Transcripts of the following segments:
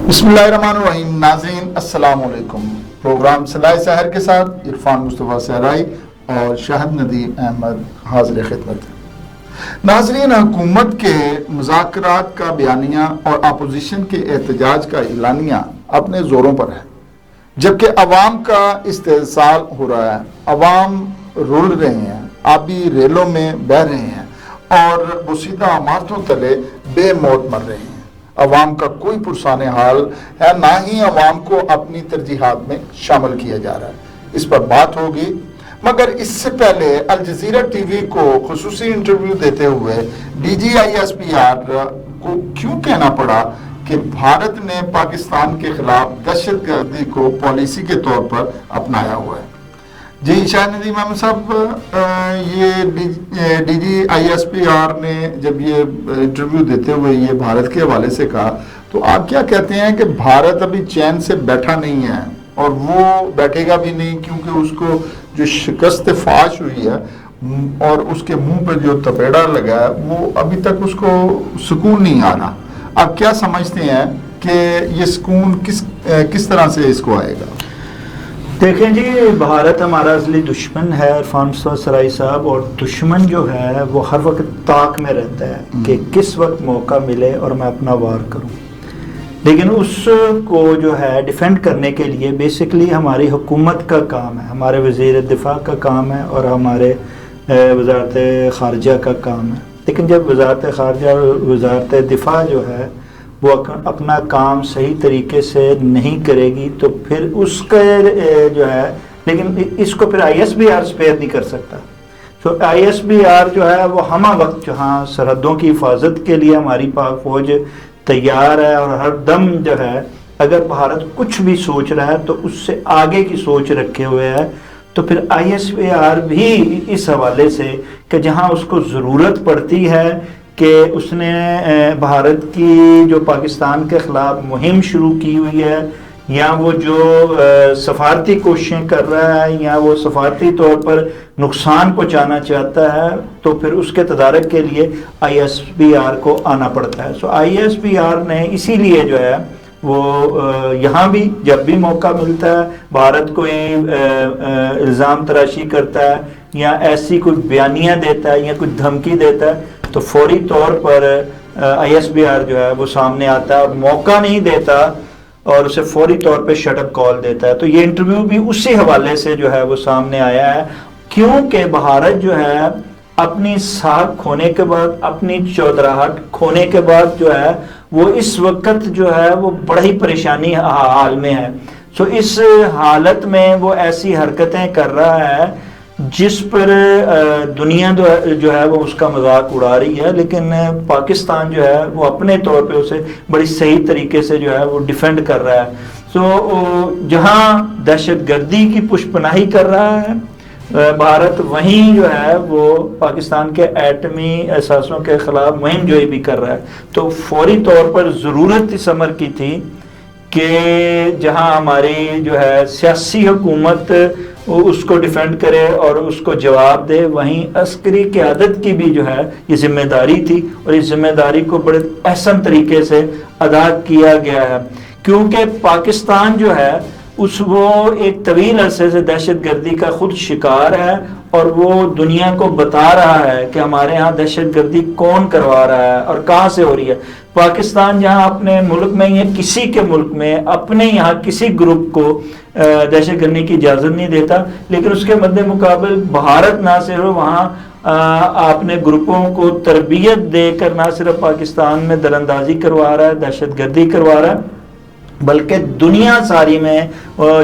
بسم اللہ الرحمن الرحیم. ناظرین السلام علیکم. پروگرام صلاح سحر کے ساتھ عرفان مصطفیٰ صحرائی اور شاہد ندیم احمد حاضر خدمت. ناظرین، حکومت کے مذاکرات کا بیانیہ اور اپوزیشن کے احتجاج کا اعلانیہ اپنے زوروں پر ہے، جبکہ عوام کا استحصال ہو رہا ہے. عوام رول رہے ہیں، آبی ریلوں میں بہہ رہے ہیں اور بوسیدہ عمارتوں تلے بے موت مر رہے ہیں. عوام کا کوئی پرسان حال ہے، نہ ہی عوام کو اپنی ترجیحات میں شامل کیا جا رہا ہے. اس پر بات ہوگی، مگر اس سے پہلے الجزیرہ ٹی وی کو خصوصی انٹرویو دیتے ہوئے DGISPR کو کیوں کہنا پڑا کہ بھارت نے پاکستان کے خلاف دہشت گردی کو پالیسی کے طور پر اپنایا ہوا ہے. جی شاہد ندیم احمد صاحب، یہ DGISPR نے جب یہ انٹرویو دیتے ہوئے یہ بھارت کے حوالے سے کہا، تو آپ کیا کہتے ہیں کہ بھارت ابھی چین سے بیٹھا نہیں ہے اور وہ بیٹھے گا بھی نہیں، کیونکہ اس کو جو شکست فاش ہوئی ہے اور اس کے منہ پر جو تپیڑا لگا ہے، وہ ابھی تک اس کو سکون نہیں آ رہا. آپ کیا سمجھتے ہیں کہ یہ سکون کس طرح سے اس کو آئے گا؟ دیکھیں جی، بھارت ہمارا اصلی دشمن ہے عرفان مصطفیٰ صحرائی صاحب، اور دشمن جو ہے وہ ہر وقت طاق میں رہتا ہے کہ کس وقت موقع ملے اور میں اپنا وار کروں. لیکن اس کو جو ہے ڈیفینڈ کرنے کے لیے بیسکلی ہماری حکومت کا کام ہے، ہمارے وزیر دفاع کا کام ہے اور ہمارے وزارت خارجہ کا کام ہے. لیکن جب وزارت خارجہ اور وزارت دفاع جو ہے وہ اپنا کام صحیح طریقے سے نہیں کرے گی تو پھر اس کا جو ہے، لیکن اس کو پھر ISBR اسپیئر نہیں کر سکتا. تو ISBR جو ہے وہ ہمہ وقت جہاں سرحدوں کی حفاظت کے لیے ہماری پاک فوج تیار ہے، اور ہر دم جو ہے اگر بھارت کچھ بھی سوچ رہا ہے تو اس سے آگے کی سوچ رکھے ہوئے ہے. تو پھر ISBR بھی اس حوالے سے کہ جہاں اس کو ضرورت پڑتی ہے کہ اس نے بھارت کی جو پاکستان کے خلاف مہم شروع کی ہوئی ہے، یا وہ جو سفارتی کوششیں کر رہا ہے، یا وہ سفارتی طور پر نقصان پہنچانا چاہتا ہے، تو پھر اس کے تدارک کے لیے ISBR کو آنا پڑتا ہے. سو ISBR نے اسی لیے جو ہے وہ یہاں بھی جب بھی موقع ملتا ہے بھارت کو الزام تراشی کرتا ہے یا ایسی کوئی بیانیہ دیتا ہے یا کوئی دھمکی دیتا ہے تو فوری طور پر ISBR جو ہے وہ سامنے آتا ہے اور موقع نہیں دیتا اور اسے فوری طور پہ شٹ اپ کال دیتا ہے. تو یہ انٹرویو بھی اسی حوالے سے جو ہے وہ سامنے آیا ہے، کیونکہ بھارت جو ہے اپنی ساکھ کھونے کے بعد، اپنی چودراہٹ کھونے کے بعد جو ہے وہ اس وقت جو ہے وہ بڑا ہی پریشانی حال میں ہے. سو اس حالت میں وہ ایسی حرکتیں کر رہا ہے جس پر دنیا جو ہے وہ اس کا مذاق اڑا رہی ہے، لیکن پاکستان جو ہے وہ اپنے طور پہ اسے بڑی صحیح طریقے سے جو ہے وہ ڈیفینڈ کر رہا ہے. سو جہاں دہشت گردی کی پشت پناہی کر رہا ہے بھارت، وہیں جو ہے وہ پاکستان کے ایٹمی اثاثوں کے خلاف مہم جوئی بھی کر رہا ہے. تو فوری طور پر ضرورت اس امر کی تھی کہ جہاں ہماری جو ہے سیاسی حکومت اس کو ڈیفینڈ کرے اور اس کو جواب دے، وہیں عسکری قیادت کی بھی جو ہے یہ ذمہ داری تھی، اور اس ذمہ داری کو بڑے احسن طریقے سے ادا کیا گیا ہے. کیونکہ پاکستان جو ہے وہ ایک طویل عرصے سے دہشت گردی کا خود شکار ہے، اور وہ دنیا کو بتا رہا ہے کہ ہمارے ہاں دہشت گردی کون کروا رہا ہے اور کہاں سے ہو رہی ہے. پاکستان جہاں اپنے ملک میں یا کسی کے ملک میں اپنے یہاں کسی گروپ کو دہشت گردی کی اجازت نہیں دیتا، لیکن اس کے مد مقابل بھارت نہ صرف وہاں اپنے گروپوں کو تربیت دے کر نہ صرف پاکستان میں دراندازی کروا رہا ہے، دہشت گردی کروا رہا ہے، بلکہ دنیا ساری میں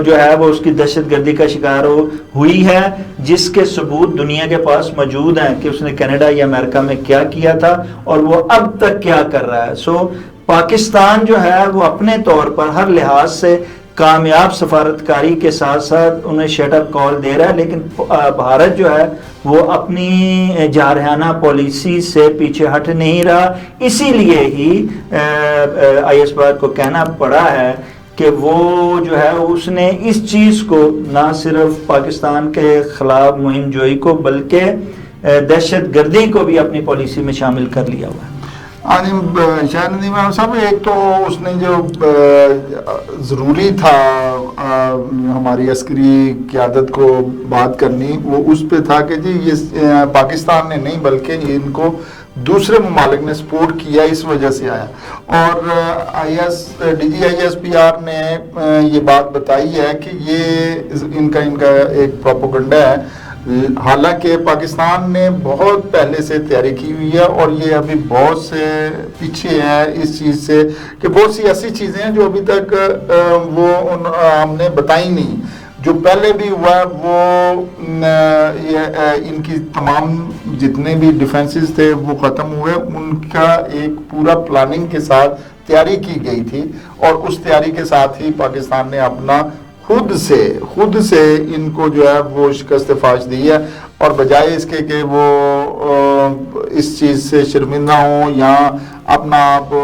جو ہے وہ اس کی دہشت گردی کا شکار ہوئی ہے، جس کے ثبوت دنیا کے پاس موجود ہیں کہ اس نے کینیڈا یا امریکہ میں کیا کیا تھا اور وہ اب تک کیا کر رہا ہے. سو پاکستان جو ہے وہ اپنے طور پر ہر لحاظ سے کامیاب سفارتکاری کے ساتھ ساتھ انہیں شٹ اپ کال دے رہا ہے، لیکن بھارت جو ہے وہ اپنی جارحانہ پالیسی سے پیچھے ہٹ نہیں رہا. اسی لیے ہی ISBR کو کہنا پڑا ہے کہ وہ جو ہے اس نے اس چیز کو نہ صرف پاکستان کے خلاف مہم جوئی کو بلکہ دہشت گردی کو بھی اپنی پالیسی میں شامل کر لیا ہوا ہے. ہاں جی شاہد ندیم احمد صاحب، ایک تو اس نے جو ضروری تھا ہماری عسکری قیادت کو بات کرنی، وہ اس پہ تھا کہ جی یہ پاکستان نے نہیں بلکہ ان کو دوسرے ممالک نے سپورٹ کیا، اس وجہ سے آیا. اور D G I S P R نے یہ بات بتائی ہے کہ یہ ان کا ایک پروپیگنڈا ہے. حالانکہ پاکستان نے بہت پہلے سے تیاری کی ہوئی ہے اور یہ ابھی بہت سے پیچھے ہیں اس چیز سے کہ بہت سی ایسی چیزیں ہیں جو ابھی تک وہ ہم نے بتائی نہیں. جو پہلے بھی ہوا وہ ان کی تمام جتنے بھی ڈیفنسز تھے وہ ختم ہوئے، ان کا ایک پورا پلاننگ کے ساتھ تیاری کی گئی تھی اور اس تیاری کے ساتھ ہی پاکستان نے اپنا خود سے ان کو جو ہے وہ شکست فاش دی ہے. اور بجائے اس کے کہ وہ اس چیز سے شرمندہ ہوں یا اپنا آپ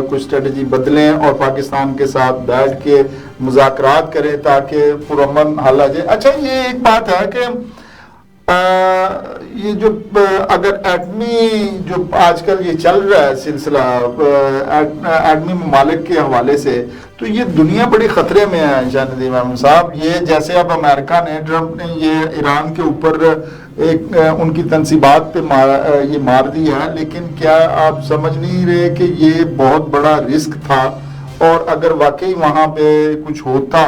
کچھ اسٹریٹجی بدلیں اور پاکستان کے ساتھ بیٹھ کے مذاکرات کریں تاکہ پرامن حل آ جائے. اچھا یہ ایک بات ہے کہ یہ جو اگر ایٹمی جو آج کل یہ چل رہا ہے سلسلہ ایٹمی ممالک کے حوالے سے، تو یہ دنیا بڑی خطرے میں ہے شاہ ندیم احمد صاحب. یہ جیسے اب امریکہ نے ٹرمپ نے یہ ایران کے اوپر ایک ان کی تنصیبات پہ یہ مار دیا ہے، لیکن کیا آپ سمجھ نہیں رہے کہ یہ بہت بڑا رسک تھا اور اگر واقعی وہاں پہ کچھ ہوتا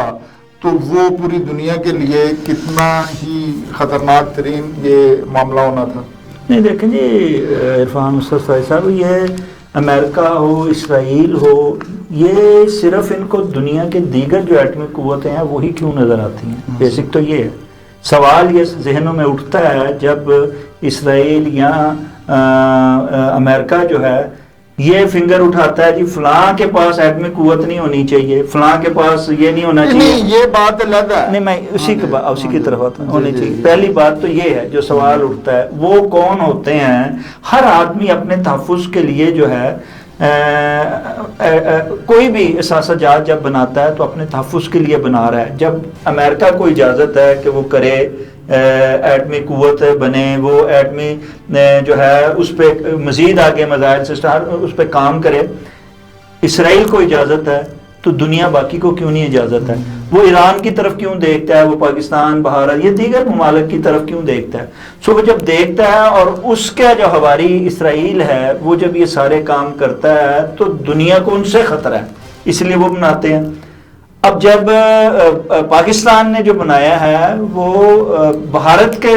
تو وہ پوری دنیا کے لیے کتنا ہی خطرناک ترین یہ معاملہ ہونا تھا؟ نہیں دیکھیں جی عرفان مصطفی صاحب، یہ امریکہ ہو اسرائیل ہو، یہ صرف ان کو دنیا کے دیگر جو ایٹمی قوتیں ہیں وہی کیوں نظر آتی ہیں؟ بیسک تو یہ ہے. سوال یہ ذہنوں میں اٹھتا ہے جب اسرائیل یا امریکہ جو ہے یہ فنگر اٹھاتا ہے جی فلاں کے پاس ایٹمی قوت نہیں ہونی چاہیے، فلاں کے پاس یہ نہیں ہونا چاہیے. یہ بات الگ ہے. نہیں، میں اسی کی طرف ہونی چاہیے. پہلی بات تو یہ ہے جو سوال اٹھتا ہے وہ کون ہوتے ہیں. ہر آدمی اپنے تحفظ کے لیے جو ہے کوئی بھی اثاثہ جات جب بناتا ہے تو اپنے تحفظ کے لیے بنا رہا ہے. جب امریکہ کو اجازت ہے کہ وہ کرے ایٹمی قوت بنے، وہ ایٹمی جو ہے اس پہ مزید آگے مزائل سسٹم اس پہ کام کرے، اسرائیل کو اجازت ہے تو دنیا باقی کو کیوں نہیں اجازت ہے؟ وہ ایران کی طرف کیوں دیکھتا ہے؟ وہ پاکستان، بھارت، یہ دیگر ممالک کی طرف کیوں دیکھتا ہے؟ سو وہ جب دیکھتا ہے اور اس کا جو ہواری اسرائیل ہے وہ جب یہ سارے کام کرتا ہے تو دنیا کو ان سے خطرہ ہے، اس لیے وہ بناتے ہیں. اب جب پاکستان نے جو بنایا ہے وہ بھارت کے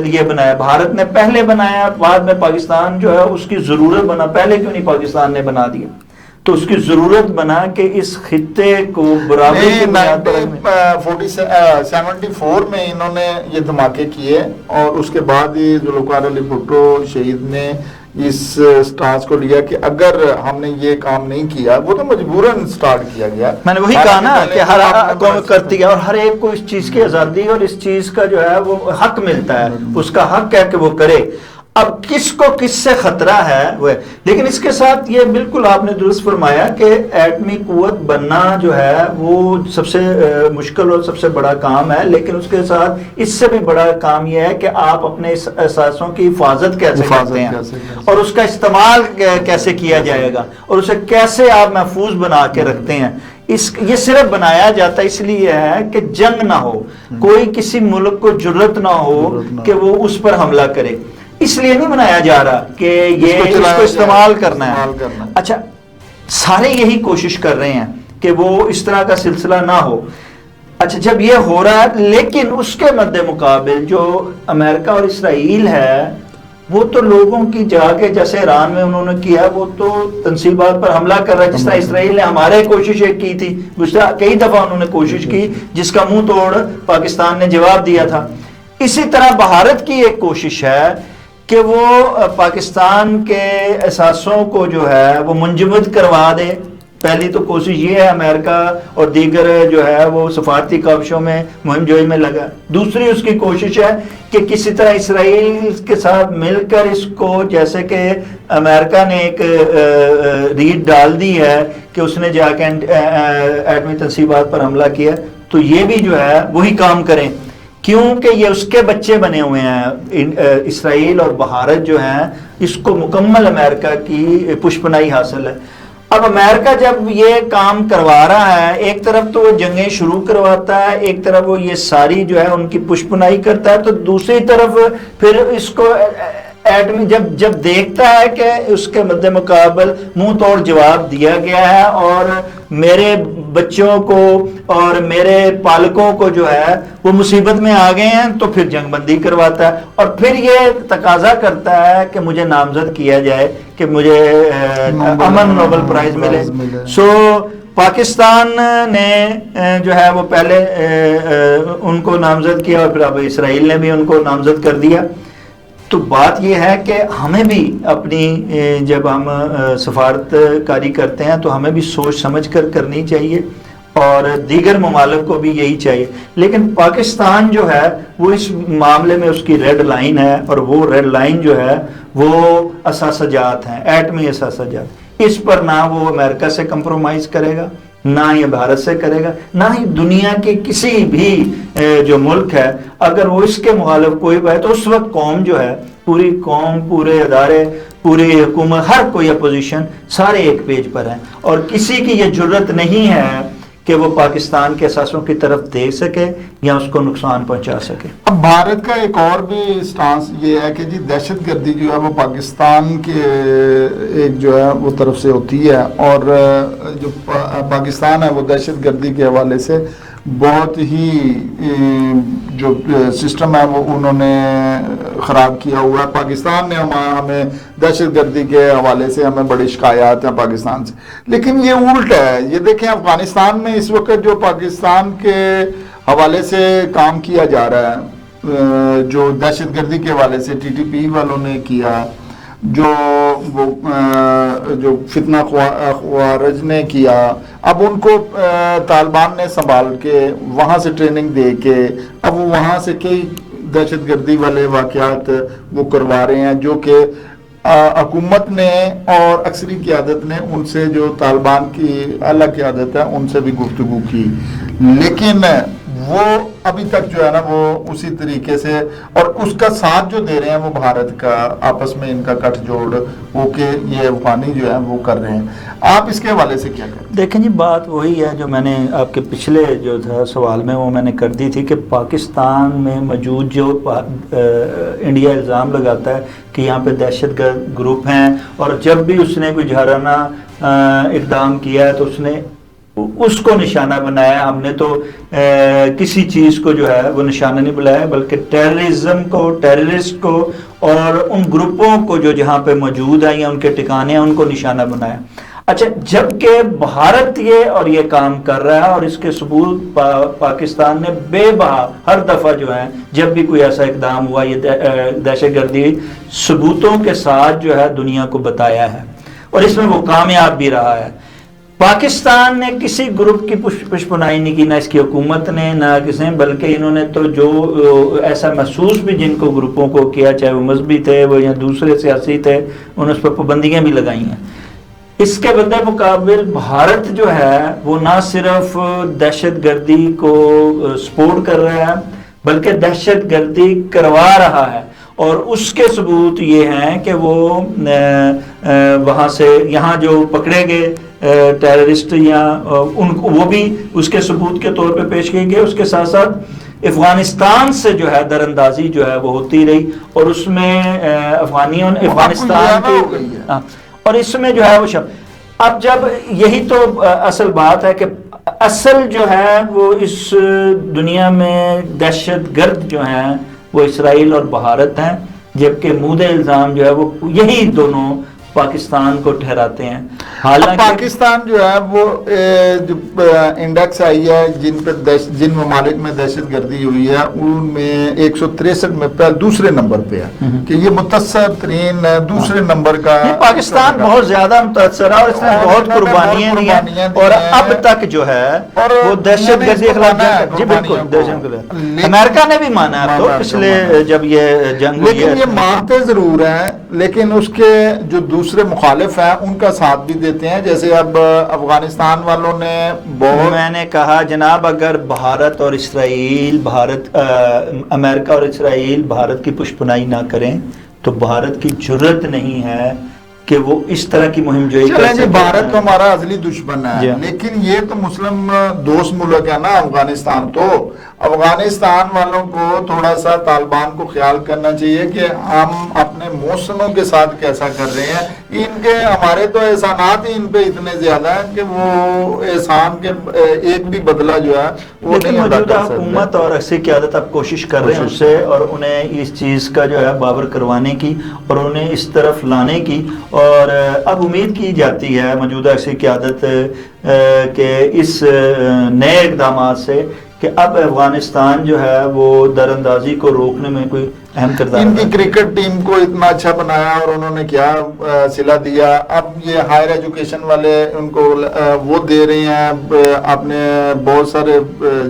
لیے بنایا، بھارت نے پہلے بنایا، بعد میں پاکستان جو ہے اس کی ضرورت بنا. پہلے کیوں نہیں پاکستان نے بنا دیا؟ تو اس کی ضرورت بنا کہ اس خطے کو برابری کی بنیاد پر 74 میں انہوں نے یہ دھماکے کیے اور اس کے بعد یہ ذوالفقار علی بھٹو شہید نے اس سٹانس کو لیا کہ اگر ہم نے یہ کام نہیں کیا، وہ تو مجبوراً سٹارٹ کیا گیا. میں نے وہی کہا نا کہ ہر قوم کرتی ہے اور ہر ایک کو اس چیز کی آزادی اور اس چیز کا جو ہے وہ حق ملتا ہے، اس کا حق ہے کہ وہ کرے. اب کس کو کس سے خطرہ ہے وہ، لیکن اس کے ساتھ یہ بالکل آپ نے درست فرمایا کہ ایٹمی قوت بننا جو ہے وہ سب سے مشکل اور سب سے بڑا کام ہے، لیکن اس کے ساتھ اس سے بھی بڑا کام یہ ہے کہ آپ اپنے احساسوں کی حفاظت کیسے کرتے ہیں اور اس کا استعمال کیسے کیا جائے گا اور اسے کیسے آپ محفوظ بنا کے رکھتے ہیں. یہ صرف بنایا جاتا اس لیے ہے کہ جنگ نہ ہو، کوئی کسی ملک کو جرأت نہ ہو کہ وہ اس پر حملہ کرے. اس لیے نہیں بنایا جا رہا کہ یہ اس کو استعمال کرنا ہے. اچھا، سارے یہی کوشش کر رہے ہیں کہ وہ اس طرح کا سلسلہ نہ ہو. اچھا، جب یہ ہو رہا ہے لیکن اس کے مد مقابل جو امریکہ اور اسرائیل ہے وہ تو لوگوں کی جا کے جیسے ایران میں انہوں نے کیا وہ تو تنصیبات پر حملہ کر رہا ہے، جس طرح اسرائیل نے ہمارے کوشش ایک کی تھی، گزشتہ کئی دفعہ انہوں نے کوشش کی جس کا منہ توڑ پاکستان نے جواب دیا تھا. اسی طرح بھارت کی ایک کوشش ہے کہ وہ پاکستان کے احساسوں کو جو ہے وہ منجمد کروا دے. پہلی تو کوشش یہ ہے، امریکہ اور دیگر جو ہے وہ سفارتی کاوشوں میں مہم جوئی میں لگا. دوسری اس کی کوشش ہے کہ کسی طرح اسرائیل کے ساتھ مل کر اس کو، جیسے کہ امریکہ نے ایک ریڈ ڈال دی ہے کہ اس نے جا کے ایٹمی تنصیبات پر حملہ کیا، تو یہ بھی جو ہے وہی کام کریں. کیونکہ یہ اس کے بچے بنے ہوئے ہیں. اسرائیل اور بھارت جو ہیں اس کو مکمل امریکہ کی پشپنائی حاصل ہے. اب امریکہ جب یہ کام کروا رہا ہے، ایک طرف تو وہ جنگیں شروع کرواتا ہے، ایک طرف وہ یہ ساری جو ہے ان کی پشپنائی کرتا ہے، تو دوسری طرف پھر اس کو ایٹمی جب دیکھتا ہے کہ اس کے مد مقابل منہ توڑ جواب دیا گیا ہے اور میرے بچوں کو اور میرے پالکوں کو جو ہے وہ مصیبت میں آ گئے ہیں، تو پھر جنگ بندی کرواتا ہے اور پھر یہ تقاضا کرتا ہے کہ مجھے نامزد کیا جائے کہ مجھے امن نوبل پرائز ملے. سو پاکستان نے جو ہے وہ پہلے ان کو نامزد کیا اور پھر اب اسرائیل نے بھی ان کو نامزد کر دیا. تو بات یہ ہے کہ ہمیں بھی اپنی جب ہم سفارت کاری کرتے ہیں تو ہمیں بھی سوچ سمجھ کر کرنی چاہیے اور دیگر ممالک کو بھی یہی چاہیے. لیکن پاکستان جو ہے وہ اس معاملے میں اس کی ریڈ لائن ہے، اور وہ ریڈ لائن جو ہے وہ اثاثہ جات ہیں، ایٹمی اثاثہ جات. اس پر نہ وہ امریکہ سے کمپرومائز کرے گا، نہ یہ بھارت سے کرے گا، نہ ہی دنیا کے کسی بھی جو ملک ہے اگر وہ اس کے مخالف کوئی ہے تو اس وقت قوم جو ہے، پوری قوم، پورے ادارے، پوری حکومت، ہر کوئی اپوزیشن سارے ایک پیج پر ہیں اور کسی کی یہ جرت نہیں ہے کہ وہ پاکستان کے اثاثوں کی طرف دیکھ سکے یا اس کو نقصان پہنچا سکے. اب بھارت کا ایک اور بھی سٹانس یہ ہے کہ جی دہشت گردی جو ہے وہ پاکستان کے ایک جو ہے وہ طرف سے ہوتی ہے، اور جو پاکستان ہے وہ دہشت گردی کے حوالے سے بہت ہی جو سسٹم ہے وہ انہوں نے خراب کیا ہوا ہے. پاکستان نے ہمیں دہشت گردی کے حوالے سے ہمیں بڑی شکایات ہیں پاکستان سے، لیکن یہ الٹ ہے. یہ دیکھیں افغانستان میں اس وقت جو پاکستان کے حوالے سے کام کیا جا رہا ہے، جو دہشت گردی کے حوالے سے ٹی ٹی پی والوں نے کیا، جو فتنہ خوارج نے کیا، اب ان کو طالبان نے سنبھال کے وہاں سے ٹریننگ دے کے اب وہ وہاں سے کئی دہشت گردی والے واقعات وہ کروا رہے ہیں، جو کہ حکومت نے اور عسکری قیادت نے ان سے، جو طالبان کی اعلیٰ قیادت ہے ان سے بھی گفتگو کی، لیکن وہ ابھی تک جو ہے نا وہ اسی طریقے سے، اور اس کا ساتھ جو دے رہے ہیں وہ بھارت کا، آپس میں ان کا گٹھ جوڑ وہ کہ یہ افغانی جو ہے وہ کر رہے ہیں. آپ اس کے حوالے سے کیا کریں؟ دیکھیں جی، بات وہی ہے جو میں نے آپ کے پچھلے جو تھا سوال میں وہ میں نے کر دی تھی کہ پاکستان میں موجود جو انڈیا الزام لگاتا ہے کہ یہاں پہ دہشت گرد گروپ ہیں، اور جب بھی اس نے کوئی جھارانہ اقدام کیا ہے تو اس نے اس کو نشانہ بنایا. ہم نے تو کسی چیز کو جو ہے وہ نشانہ نہیں بنایا، بلکہ ٹیررزم کو، ٹیررسٹ کو اور ان گروپوں کو جو جہاں پہ موجود ہیں یا ان کے ٹھکانے ہیں ان کو نشانہ بنایا. اچھا، جبکہ بھارت یہ کام کر رہا ہے اور اس کے ثبوت پاکستان نے بے بہا ہر دفعہ جو ہے جب بھی کوئی ایسا اقدام ہوا یہ دہشت گردی ثبوتوں کے ساتھ جو ہے دنیا کو بتایا ہے، اور اس میں وہ کامیاب بھی رہا ہے. پاکستان نے کسی گروپ کی پشپنائی نہیں کی، نہ اس کی حکومت نے، نہ کسی نے، بلکہ انہوں نے تو جو ایسا محسوس بھی جن کو گروپوں کو کیا، چاہے وہ مذہبی تھے وہ یا دوسرے سیاسی تھے، انہوں نے اس پر پابندیاں بھی لگائی ہیں. اس کے بدلے مقابل بھارت جو ہے وہ نہ صرف دہشت گردی کو سپورٹ کر رہا ہے بلکہ دہشت گردی کروا رہا ہے، اور اس کے ثبوت یہ ہیں کہ وہ وہاں سے یہاں جو پکڑے گئے ٹیررسٹ یا وہ بھی اس کے ثبوت کے طور پہ پیش کیے گئے. اس کے ساتھ ساتھ افغانستان سے جو ہے در اندازی جو ہے وہ ہوتی رہی، اور اس میں افغانستان کی، اور اس میں جو ہے وہ اب جب یہی تو اصل بات ہے کہ اصل جو ہے وہ اس دنیا میں دہشت گرد جو ہیں وہ اسرائیل اور بھارت ہیں، جبکہ مود الزام جو ہے وہ یہی دونوں پاکستان کو ٹھہراتے ہیں. حالانکہ پاکستان جو ہے وہ جو انڈیکس آئی ہے جن ممالک میں دہشت گردی ہوئی ہے ان میں 163 میں دوسرے نمبر پہ ہے کہ یہ متاثر ترین دوسرے نمبر کا. پاکستان بہت زیادہ متاثر ہے اور اس میں بہت قربانیاں دی ہیں، اور اب تک جو ہے وہ دہشت گردی خلاف جی بالکل دہشت گردی امریکہ نے بھی مانا ہے. تو پچھلے جب یہ جنگ، لیکن یہ مانتے ضرور ہیں لیکن اس کے جو دوسرے مخالف ہیں ان کا ساتھ بھی دیتے ہیں. جیسے اب افغانستان والوں نے بہت، میں نے کہا جناب اگر بھارت اور اسرائیل امریکہ اور اسرائیل بھارت کی پشپنائی نہ کریں تو بھارت کی جرت نہیں ہے کہ وہ اس طرح کی مہم جوئی کر چلیں جی، سکے. بھارت تو ہمارا ازلی دشمن ہے، جی. لیکن یہ تو مسلم دوست ملک ہے نا افغانستان. تو افغانستان والوں کو تھوڑا سا طالبان کو خیال کرنا چاہیے کہ ہم اپنے محسنوں کے ساتھ کیسا کر رہے ہیں. ان کے ہمارے تو احسانات ہی ان پہ اتنے زیادہ ہیں کہ وہ احسان کے ایک بھی بدلہ جو ہے وہ لیکن نہیں ادا موجودہ کر سکتے. حکومت اور عکسی قیادت اب کوشش کر رہے ہیں اس سے، اور انہیں اس چیز کا جو ہے باور کروانے کی اور انہیں اس طرف لانے کی. اور اب امید کی جاتی ہے موجودہ عکسی قیادت کہ اس نئے اقدامات سے کہ اب افغانستان جو ہے وہ در اندازی کو روکنے میں کوئی اہم کردار ان کی کرکٹ ٹیم کو اتنا اچھا بنایا اور انہوں نے کیا صلہ دیا. اب یہ ہائر ایجوکیشن والے ان کو وہ دے رہے ہیں، اپنے بہت سارے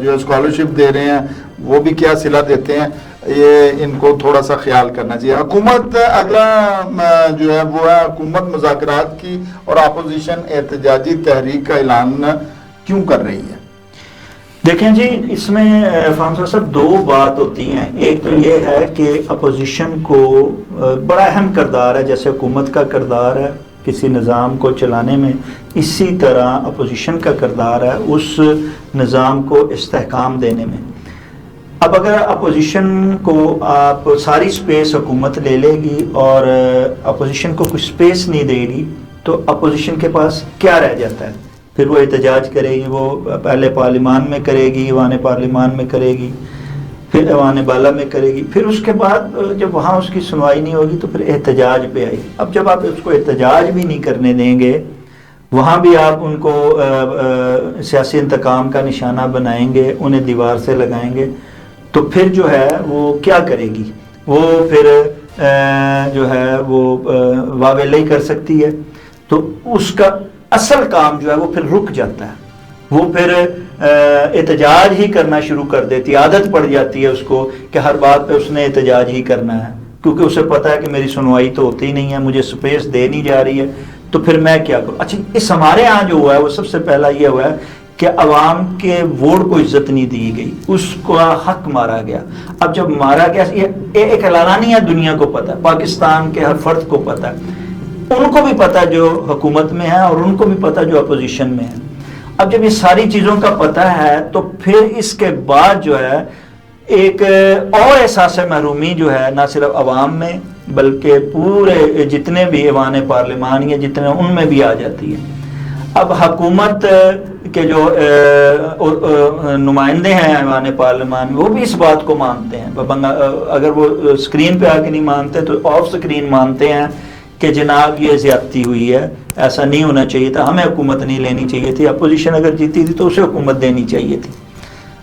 جو اسکالرشپ دے رہے ہیں، وہ بھی کیا صلہ دیتے ہیں. یہ ان کو تھوڑا سا خیال کرنا چاہیے. حکومت اگلا جو ہے وہ ہے حکومت مذاکرات کی اور اپوزیشن احتجاجی تحریک کا اعلان کیوں کر رہی ہے؟ دیکھیں جی، اس میں فہم صاحب دو بات ہوتی ہیں. ایک تو یہ ہے کہ اپوزیشن کو بڑا اہم کردار ہے، جیسے حکومت کا کردار ہے کسی نظام کو چلانے میں، اسی طرح اپوزیشن کا کردار ہے اس نظام کو استحکام دینے میں. اب اگر اپوزیشن کو آپ ساری سپیس حکومت لے لے گی اور اپوزیشن کو کچھ سپیس نہیں دے گی تو اپوزیشن کے پاس کیا رہ جاتا ہے؟ پھر وہ احتجاج کرے گی، وہ پہلے پارلیمان میں کرے گی، ایوان پارلیمان میں کرے گی، پھر ایوان بالا میں کرے گی، پھر اس کے بعد جب وہاں اس کی سنوائی نہیں ہوگی تو پھر احتجاج پہ آئے گی. اب جب آپ اس کو احتجاج بھی نہیں کرنے دیں گے، وہاں بھی آپ ان کو سیاسی انتقام کا نشانہ بنائیں گے، انہیں دیوار سے لگائیں گے، تو پھر جو ہے وہ کیا کرے گی؟ وہ پھر جو ہے وہ واویلا ہی کر سکتی ہے. تو اس کا اصل کام جو ہے وہ پھر رک جاتا ہے، وہ پھر احتجاج ہی کرنا شروع کر دیتی ہے. عادت پڑ جاتی ہے اس کو کہ ہر بات پہ اس نے احتجاج ہی کرنا ہے، کیونکہ اسے پتا ہے کہ میری سنوائی تو ہوتی ہی نہیں ہے، مجھے سپیس دے نہیں جا رہی ہے، تو پھر میں کیا کروں. اچھا، اس ہمارے ہاں جو ہوا ہے وہ سب سے پہلا یہ ہوا ہے کہ عوام کے ووٹ کو عزت نہیں دی گئی، اس کا حق مارا گیا. اب جب مارا گیا، یہ ایک اعلانیہ دنیا کو پتا ہے، پاکستان کے ہر فرد کو پتا ہے، ان کو بھی پتا جو حکومت میں ہے اور ان کو بھی پتا جو اپوزیشن میں ہے. اب جب یہ ساری چیزوں کا پتا ہے تو پھر اس کے بعد جو ہے ایک اور احساس محرومی جو ہے نہ صرف عوام میں بلکہ پورے جتنے بھی ایوان پارلیمان یا جتنے ان میں بھی آ جاتی ہے. اب حکومت کے جو نمائندے ہیں ایوان پارلیمان میں وہ بھی اس بات کو مانتے ہیں، اگر وہ اسکرین پہ آ کے نہیں مانتے تو آف سکرین مانتے ہیں کہ جناب یہ زیادتی ہوئی ہے، ایسا نہیں ہونا چاہیے تھا، ہمیں حکومت نہیں لینی چاہیے تھی، اپوزیشن اگر جیتی تھی تو اسے حکومت دینی چاہیے تھی.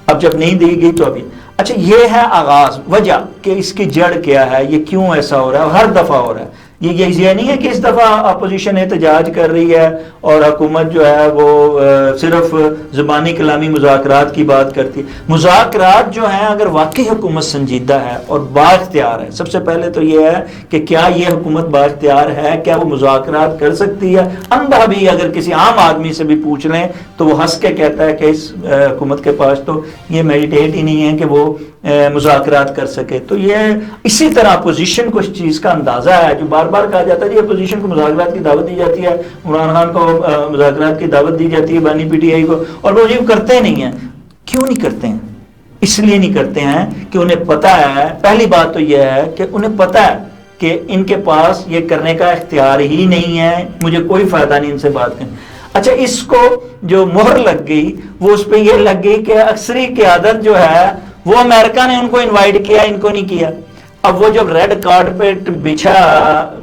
اب جب نہیں دی گئی تو ابھی اچھا یہ ہے آغاز، وجہ کہ اس کی جڑ کیا ہے، یہ کیوں ایسا ہو رہا ہے، ہر دفعہ ہو رہا ہے. یہ نہیں ہے کہ اس دفعہ اپوزیشن احتجاج کر رہی ہے اور حکومت جو ہے وہ صرف زبانی کلامی مذاکرات کی بات کرتی. مذاکرات جو ہیں اگر واقعی حکومت سنجیدہ ہے اور بااختیار ہے، سب سے پہلے تو یہ ہے کہ کیا یہ حکومت بااختیار ہے، کیا وہ مذاکرات کر سکتی ہے. اندھا بھی اگر کسی عام آدمی سے بھی پوچھ لیں تو وہ ہنس کے کہتا ہے کہ اس حکومت کے پاس تو یہ میڈیٹیٹ ہی نہیں ہے کہ وہ مذاکرات کر سکے. تو یہ اسی طرح اپوزیشن کو اس چیز کا اندازہ ہے، جو بار بار کہا جاتا ہے کہ اپوزیشن کو مذاکرات کی دعوت دی جاتی ہے، عمران خان کو مذاکرات کی دعوت دی جاتی ہے، بانی پی ٹی آئی کو، اور وہ یہ کرتے نہیں ہیں. کیوں نہیں کرتے ہیں؟ اس لیے نہیں کرتے ہیں کہ انہیں پتا ہے، پہلی بات تو یہ ہے کہ انہیں پتا ہے کہ ان کے پاس یہ کرنے کا اختیار ہی نہیں ہے، مجھے کوئی فائدہ نہیں ان سے بات کرنے. اچھا، اس کو جو مہر لگ گئی وہ اس پہ یہ لگ گئی کہ اکثری قیادت جو ہے وہ امریکہ نے ان کو انوائٹ کیا، ان کو نہیں کیا. اب وہ جب ریڈ کارپیٹ بچھا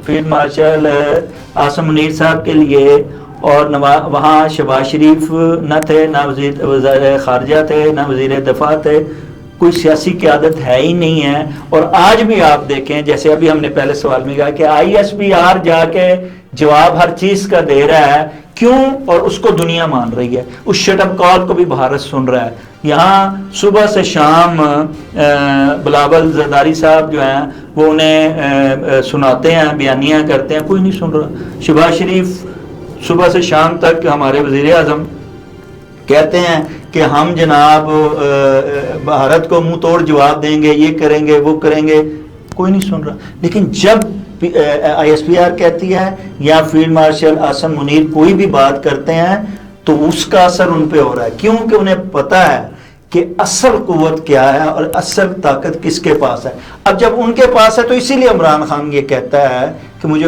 فیلڈ مارشل عاصم منیر صاحب کے لیے اور وہاں شہباز شریف نہ تھے، نہ وزیر خارجہ تھے، نہ وزیر دفاع تھے، کوئی سیاسی قیادت ہے ہی نہیں ہے. اور آج بھی آپ دیکھیں، جیسے ابھی ہم نے پہلے سوال میں کہا کہ آئی ایس پی آر جا کے جواب ہر چیز کا دے رہا ہے، کیوں؟ اور اس کو دنیا مان رہی ہے، اس شٹ اپ کال کو بھی بھارت سن رہا ہے. یہاں صبح سے شام بلاول زرداری صاحب جو ہیں وہ انہیں سناتے ہیں، بیانیاں کرتے ہیں، کوئی نہیں سن رہا. شہباز شریف صبح سے شام تک ہمارے وزیر اعظم کہتے ہیں کہ ہم جناب بھارت کو منہ توڑ جواب دیں گے، یہ کریں گے وہ کریں گے، کوئی نہیں سن رہا. لیکن جب ISPR کہتی ہے یا فیلڈ مارشل عاصم منیر کوئی بھی بات کرتے ہیں تو اس کا اثر ان پہ ہو رہا ہے، کیونکہ انہیں پتہ ہے کہ اصل قوت کیا ہے اور اصل طاقت کس کے پاس ہے. اب جب ان کے پاس ہے تو اسی لیے عمران خان یہ کہتا ہے کہ مجھے،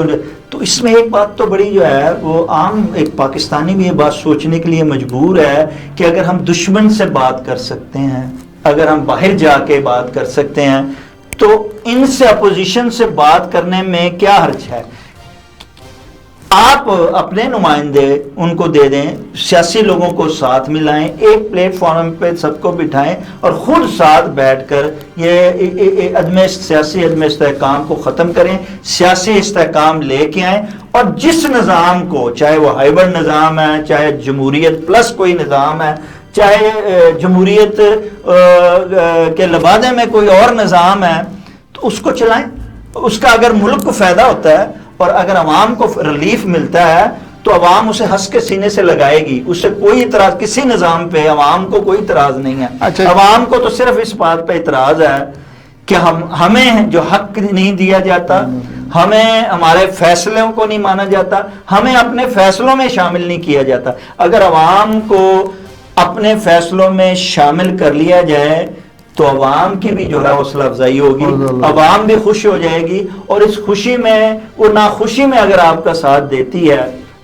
تو اس میں ایک بات تو بڑی جو ہے وہ عام ایک پاکستانی بھی یہ بات سوچنے کے لیے مجبور ہے کہ اگر ہم دشمن سے بات کر سکتے ہیں، اگر ہم باہر جا کے بات کر سکتے ہیں، تو ان سے اپوزیشن سے بات کرنے میں کیا حرج ہے. آپ اپنے نمائندے ان کو دے دیں، سیاسی لوگوں کو ساتھ ملائیں، ایک پلیٹ فارم پہ سب کو بٹھائیں اور خود ساتھ بیٹھ کر یہ سیاسی عدم استحکام کو ختم کریں، سیاسی استحکام لے کے آئیں. اور جس نظام کو، چاہے وہ ہائبرڈ نظام ہے، چاہے جمہوریت پلس کوئی نظام ہے، چاہے جمہوریت کے لبادے میں کوئی اور نظام ہے، تو اس کو چلائیں. اس کا اگر ملک کو فائدہ ہوتا ہے اور اگر عوام کو ریلیف ملتا ہے تو عوام اسے ہنس کے سینے سے لگائے گی. اس سے کوئی اعتراض، کسی نظام پہ عوام کو کوئی اعتراض نہیں ہے. عوام کو تو صرف اس بات پہ اعتراض ہے کہ ہمیں جو حق نہیں دیا جاتا، ہمیں ہمارے فیصلوں کو نہیں مانا جاتا، ہمیں اپنے فیصلوں میں شامل نہیں کیا جاتا. اگر عوام کو اپنے فیصلوں میں شامل کر لیا جائے تو عوام کی بھی جو ہے حوصلہ افزائی ہوگی، عوام بھی خوش ہو جائے گی. اور اس خوشی میں، وہ ناخوشی میں اگر آپ کا ساتھ دیتی ہے،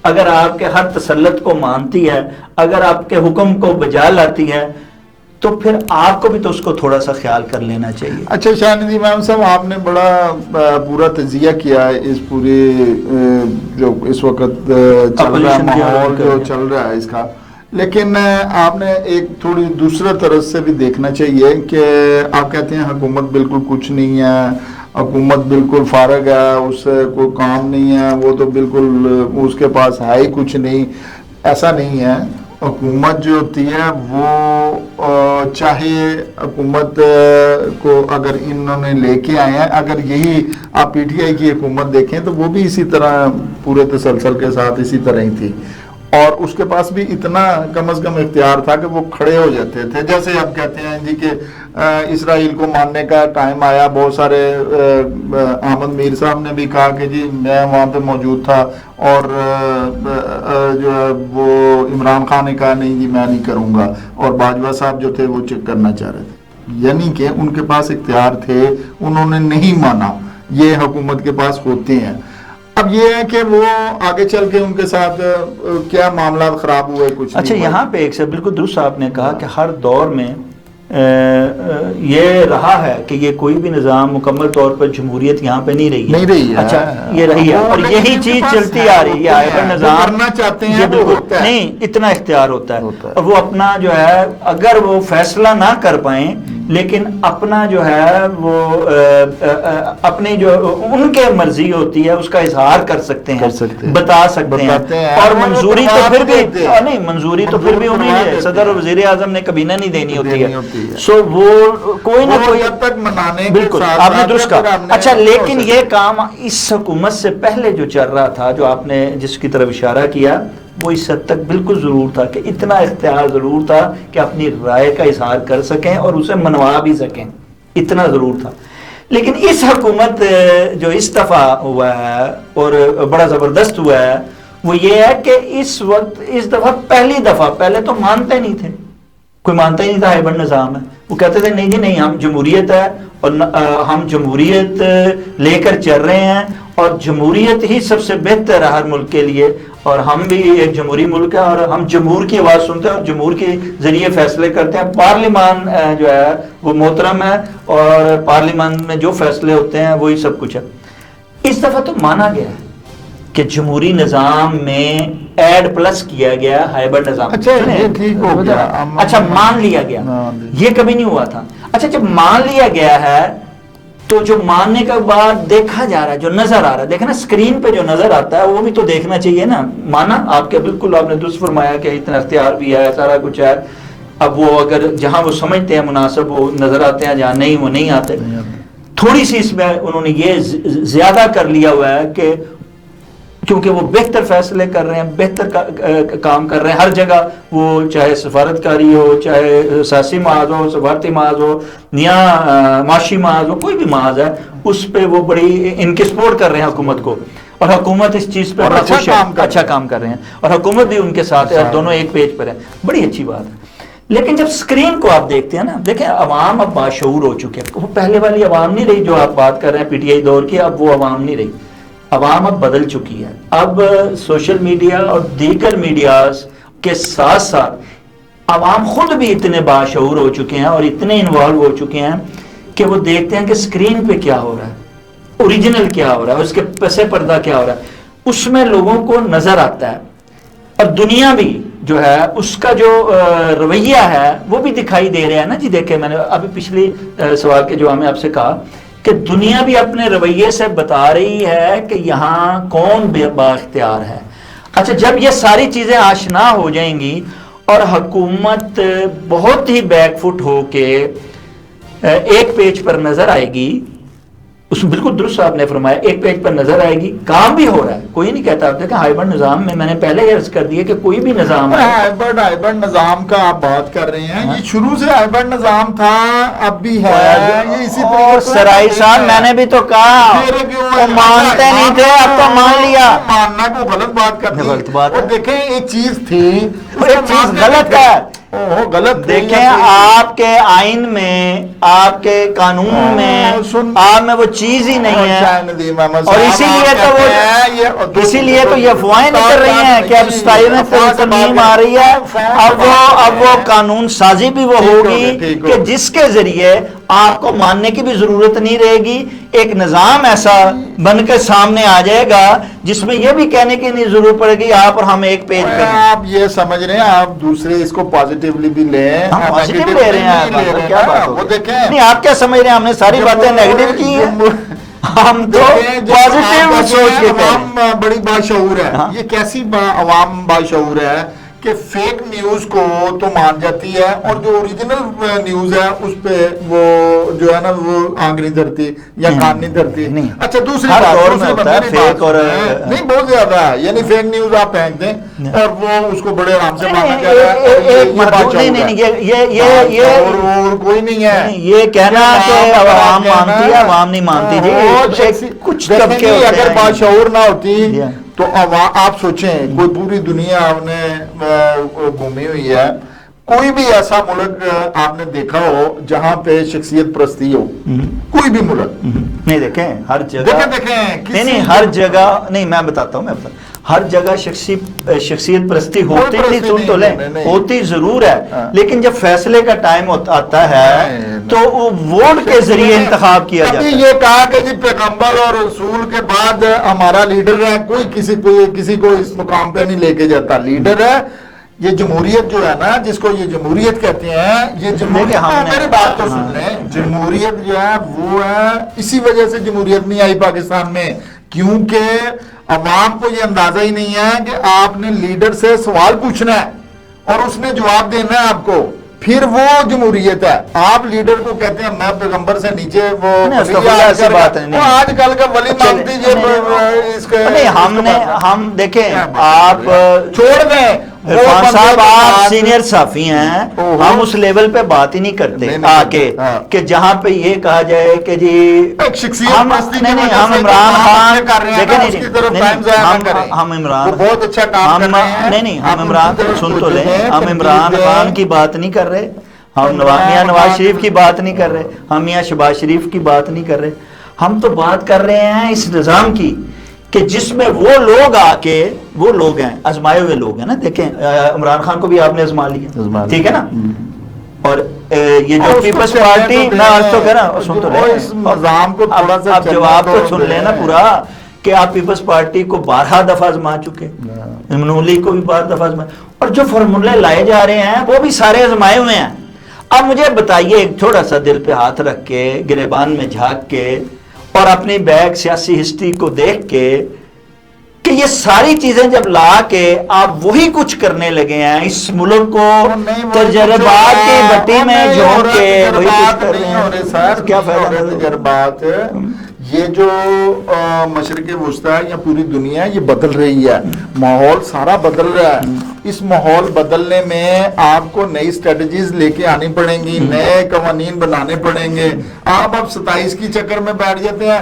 اگر آپ کے ہر تسلط کو مانتی ہے، اگر آپ کے حکم کو بجا لاتی ہے، تو پھر آپ کو بھی تو اس کو تھوڑا سا خیال کر لینا چاہیے. اچھا شاہنادی امام صاحب، آپ نے بڑا پورا تجزیہ کیا ہے اس پورے جو اس وقت چل رہا ہے، ماحول جو چل رہا ہے اس کا، لیکن آپ نے ایک تھوڑی دوسرے طرف سے بھی دیکھنا چاہیے کہ آپ کہتے ہیں حکومت بالکل کچھ نہیں ہے، حکومت بالکل فارغ ہے، اس سے کوئی کام نہیں ہے، وہ تو بالکل اس کے پاس ہے ہی کچھ نہیں. ایسا نہیں ہے. حکومت جو ہوتی ہے وہ چاہے حکومت کو اگر انہوں نے لے کے آئے ہیں، اگر یہی آپ PTI کی حکومت دیکھیں تو وہ بھی اسی طرح پورے تسلسل کے ساتھ اسی طرح ہی تھی، اور اس کے پاس بھی اتنا کم از کم اختیار تھا کہ وہ کھڑے ہو جاتے تھے. جیسے آپ کہتے ہیں جی کہ اسرائیل کو ماننے کا ٹائم آیا، بہت سارے احمد میر صاحب نے بھی کہا کہ جی میں وہاں پہ موجود تھا، اور جو ہے وہ عمران خان نے کہا نہیں جی میں نہیں کروں گا، اور باجوہ صاحب جو تھے وہ چیک کرنا چاہ رہے تھے. یعنی کہ ان کے پاس اختیار تھے، انہوں نے نہیں مانا. یہ حکومت کے پاس ہوتے ہیں. اب یہ ہے کہ وہ آگے چل کے ان کے ساتھ کیا معاملات خراب ہوئے کچھ. اچھا یہاں پہ ایک سے بالکل درست آپ نے کہا کہ ہر دور میں یہ رہا ہے کہ یہ کوئی بھی نظام مکمل طور پر جمہوریت یہاں پہ نہیں رہی ہے. اچھا یہ رہی ہے اور یہی چیز چلتی آ رہی ہے. یہ نظام کرنا چاہتے ہیں نہیں، اتنا اختیار ہوتا ہے اور وہ اپنا جو ہے اگر وہ فیصلہ نہ کر پائیں لیکن اپنا جو ہے وہ اپنی جو ان کے مرضی ہوتی ہے اس کا اظہار کر سکتے ہیں، بتا سکتے ہیں. اور منظوری تو پھر بھی نہیں، منظوری تو پھر بھی انہیں ہے، صدر اور وزیر اعظم نے کبھی نہ نہیں دینی ہوتی ہے. سو وہ کوئی نہ کوئی جب تک منانے بالکل آپ نے درست کہا. اچھا لیکن یہ کام اس حکومت سے پہلے جو چل رہا تھا، جو آپ نے جس کی طرف اشارہ کیا، وہ اس حد تک بالکل ضرور تھا کہ اتنا اختیار ضرور تھا کہ اپنی رائے کا اظہار کر سکیں اور اسے منوا بھی سکیں، اتنا ضرور تھا. لیکن اس حکومت جو اس دفعہ ہوا ہے اور بڑا زبردست ہوا ہے وہ یہ ہے کہ اس وقت اس دفعہ پہلی دفعہ، پہلے تو مانتے نہیں تھے، کوئی مانتا ہی نہیں تھا ہائبرڈ نظام ہے. وہ کہتے تھے نہیں جی نہیں، ہم جمہوریت ہے اور ہم جمہوریت لے کر چل رہے ہیں اور جمہوریت ہی سب سے بہتر ہے ہر ملک کے لیے، اور ہم بھی ایک جمہوری ملک ہے اور ہم جمہور کی آواز سنتے ہیں اور جمہور کے ذریعے فیصلے کرتے ہیں. پارلیمان جو ہے وہ محترم ہے اور پارلیمان میں جو فیصلے ہوتے ہیں وہی سب کچھ ہے. اس دفعہ تو مانا گیا ہے کہ جمہوری نظام میں ایڈ پلس کیا گیا ہائبرڈ نظام. اچھا مان لیا گیا، یہ کبھی نہیں ہوا تھا. اچھا جب مان لیا گیا ہے تو جو ماننے کے بعد دیکھا جا رہا ہے، جو نظر آ رہا ہے، دیکھنا اسکرین پہ جو نظر آتا ہے وہ بھی تو دیکھنا چاہیے نا. مانا آپ کے بالکل آپ نے درست فرمایا کہ اتنا اختیار بھی ہے، سارا کچھ ہے، اب وہ اگر جہاں وہ سمجھتے ہیں مناسب وہ نظر آتے ہیں، جہاں نہیں وہ نہیں آتے. تھوڑی سی اس میں انہوں نے یہ زیادہ کر لیا ہوا ہے کہ کیونکہ وہ بہتر فیصلے کر رہے ہیں، بہتر کام کر رہے ہیں ہر جگہ، وہ چاہے سفارتکاری ہو، چاہے سیاسی محاذ ہو، سفارتی محاذ ہو یا معاشی محاذ ہو، کوئی بھی محاذ ہے اس پہ وہ بڑی ان کی سپورٹ کر رہے ہیں حکومت کو، اور حکومت اس چیز پہ اچھا کام کر رہے ہیں، اور حکومت بھی ان کے ساتھ ہے، دونوں ایک پیج پر ہیں. بڑی اچھی بات ہے. لیکن جب سکرین کو آپ دیکھتے ہیں نا، دیکھیں عوام اب باشعور ہو چکے ہیں. وہ پہلے والی عوام نہیں رہی جو آپ بات کر رہے ہیں پی ٹی آئی دور کی، اب وہ عوام نہیں رہی. عوام اب بدل چکی ہے. اب سوشل میڈیا اور دیگر میڈیاز کے ساتھ ساتھ عوام خود بھی اتنے باشعور ہو چکے ہیں اور اتنے انوالو ہو چکے ہیں کہ وہ دیکھتے ہیں کہ سکرین پہ کیا ہو رہا ہے، اوریجنل کیا ہو رہا ہے، اس کے پس پردہ کیا ہو رہا ہے، اس میں لوگوں کو نظر آتا ہے. اور دنیا بھی جو ہے اس کا جو رویہ ہے وہ بھی دکھائی دے رہا ہے نا جی. دیکھیں میں نے ابھی پچھلی سوال کے جواب میں آپ سے کہا کہ دنیا بھی اپنے رویے سے بتا رہی ہے کہ یہاں کون با اختیار ہے. اچھا جب یہ ساری چیزیں آشنا ہو جائیں گی اور حکومت بہت ہی بیک فٹ ہو کے ایک پیج پر نظر آئے گی، اس میں بالکل درست آپ نے فرمایا، ایک پیج پر نظر آئے گی، کام بھی ہو رہا ہے. کوئی نہیں کہتا. آپ دیکھیں ہائیبرڈ نظام میں نے پہلے ہی عرض کر دیا کہ کوئی بھی نظام ہے. ہائیبرڈ نظام کا آپ بات کر رہے ہیں، یہ شروع سے ہائیبرڈ نظام تھا، اب بھی ہے یہ اسی طرح. سرائی صاحب میں نے بھی تو کہا وہ مانتے نہیں تھے، اب تو مان لیا. ماننا کو غلط بات کرتی غلط بات ہے. اور دیکھیں ایک چیز تھی، ایک چیز غلط ہے. غلط دیکھیں آپ کے آئین میں، آپ کے قانون میں آپ میں وہ چیز ہی نہیں ہے، اور اسی لیے تو یہ افواہیں نکل رہی ہیں کہ اب 27ویں ترمیم آ رہی ہے. اب وہ قانون سازی بھی وہ ہوگی کہ جس کے ذریعے آپ کو ماننے کی بھی ضرورت نہیں رہے گی. ایک نظام ایسا بن کے سامنے آ جائے گا جس میں یہ بھی کہنے کی نہیں ضرورت پڑے گی آپ اور ہم ایک پیج پہ ہیں. آپ یہ سمجھ رہے ہیں، آپ دوسرے اس کو پازیٹیولی بھی لیں. ہم پازیٹیو لے رہے ہیں، کیا بات وہ دیکھیں. نہیں آپ کیا سمجھ رہے ہیں، ہم نے ساری باتیں نیگیٹو کی ہیں. ہم تو پازیٹیو سوچ کے عوام بڑی باشعور ہے. یہ کیسی عوام باشعور ہے کہ فیک نیوز کو تو مان جاتی ہے اور جو اوریجنل نیوز ہے اس پہ وہ جو ہے نا وہ آنکھ نہیں دھرتی یا کان نہیں دھرتی. اچھا دوسری بات نہیں بہت زیادہ ہے، یعنی فیک نیوز آپ پھینک دیں اور وہ اس کو بڑے آرام سے مانا جا رہا ہے. اور کوئی نہیں ہے یہ کہنا کہ عوام مانتی ہے، عوام نہیں مانتی. جی کچھ طبقے اگر باشعور نہ ہوتی تو آپ سوچیں کوئی پوری دنیا آپ نے گھومی ہوئی ہے، کوئی بھی ایسا ملک آپ نے دیکھا ہو جہاں پہ شخصیت پرستی ہو؟ کوئی بھی ملک نہیں. دیکھیں ہر جگہ نہیں ہر جگہ نہیں، میں بتاتا ہوں ہر جگہ شخصیت پرستی ہوتی نہیں، سن تو لیں ہوتی ضرور ہے، لیکن جب فیصلے کا ٹائم آتا ہے تو وہ ووٹ کے ذریعے انتخاب کیا جاتا ہے. یہ کہا کہ جی پیغمبر اور رسول کے بعد ہمارا لیڈر ہے، کوئی کسی کو اس مقام پہ نہیں لے کے جاتا. لیڈر ہے. یہ جمہوریت جو ہے نا، جس کو یہ جمہوریت کہتے ہیں، یہ جمہوریت میری بات تو سن لیں، جمہوریت جو ہے وہ ہے، اسی وجہ سے جمہوریت نہیں آئی پاکستان میں کیونکہ عوام کو یہ اندازہ ہی نہیں ہے کہ آپ نے لیڈر سے سوال پوچھنا ہے اور اس نے جواب دینا ہے آپ کو، پھر وہ جمہوریت ہے. آپ لیڈر کو کہتے ہیں میں پیغمبر سے نیچے وہ ایسی بات نہیں. آج کل کا ولی مان دیجیے. ہم دیکھیں آپ چھوڑ دیں عرفان صاحب، آپ سینئر صحافی ہیں، ہم اس لیول پہ بات ہی نہیں کرتے آ کے کہ جہاں پہ یہ کہا جائے کہ جی ہم عمران خان ہم عمران بہت اچھا کام کر رہے ہیں. نہیں ہم عمران سن تو لیں، ہم عمران خان کی بات نہیں کر رہے، ہم میاں نواز شریف کی بات نہیں کر رہے، ہم میاں شہباز شریف کی بات نہیں کر رہے. ہم تو بات کر رہے ہیں اس نظام کی کہ جس میں وہ لوگ آ کے وہ لوگ ہیں آزمائے ہوئے لوگ ہیں نا. دیکھیں عمران خان کو بھی آپ نے آزما لیا، ٹھیک ہے نا. اور یہ جو پیپلز پارٹی تو کہہ رہا سن تو لیں، آپ جواب تو سن لیں نا پورا کہ آپ پیپلز پارٹی کو 12 دفعہ آزما چکے، امن لیگ کو بھی 12 دفعہ آزمائے، اور جو فارمولے لائے جا رہے ہیں وہ بھی سارے آزمائے ہوئے ہیں. اب مجھے بتائیے ایک تھوڑا سا دل پہ ہاتھ رکھ کے، گریبان میں جھانک کے اور اپنی بیک سیاسی ہسٹری کو دیکھ کے کہ یہ ساری چیزیں جب لا کے آپ وہی کچھ کرنے لگے ہیں، اس ملک کو تجربات کی بٹی میں جھونک کے وہی کچھ کر رہے ہیں، کیا فائدہ؟ تجربات یہ جو مشرق وسطیٰ یا پوری دنیا یہ بدل رہی ہے، ماحول سارا بدل رہا ہے، اس ماحول بدلنے میں آپ کو نئی اسٹریٹجیز لے کے آنی پڑیں گی، نئے قوانین بنانے پڑیں گے. آپ اب 27 کی چکر میں بیٹھ جاتے ہیں.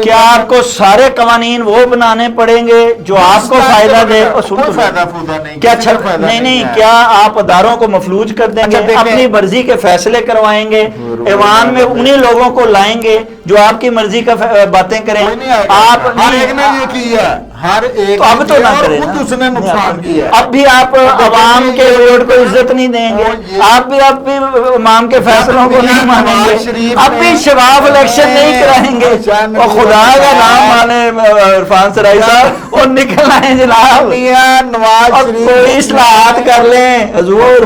کیا آپ کو سارے قوانین وہ بنانے پڑیں گے جو آپ کو فائدہ دے؟ کوئی فائدہ فودہ نہیں، کیا نہیں کیا آپ اداروں کو مفلوج کر دیں گے، اپنی مرضی کے فیصلے کروائیں گے، ایوان میں انہی لوگوں کو لائیں گے جو آپ کی مرضی کا باتیں کریں؟ آپ ہر ایک نے یہ کیا، ہر ایک اب تو نہ کریں، اس نے نقصان کیا. اب بھی آپ عوام کے ووٹ کو عزت نہیں دیں گے، آپ بھی امام کے فیصلوں کو نہیں مانیں گے، اب بھی شفاف الیکشن نہیں کرائیں گے. اور خدا کا نام مانے عرفان سرائی صاحب، اور نکل آئے جناب، نواز شریف کوئی اصلاحات کر لیں حضور.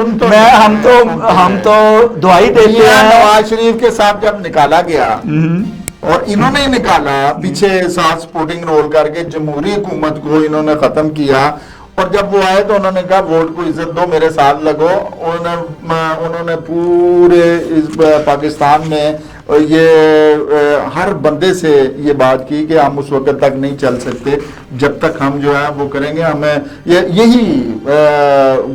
ہم تو دعائی دیتے ہیں. نواز شریف کے ساتھ جب نکالا گیا اور انہوں نے نکالا پیچھے ساتھ سپورٹنگ رول کر کے جمہوری حکومت کو انہوں نے ختم کیا، اور جب وہ آئے تو انہوں نے کہا ووٹ کو عزت دو، میرے ساتھ لگو. انہوں نے پورے پاکستان میں یہ ہر بندے سے یہ بات کی کہ ہم اس وقت تک نہیں چل سکتے جب تک ہم جو ہے وہ کریں گے. ہمیں یہی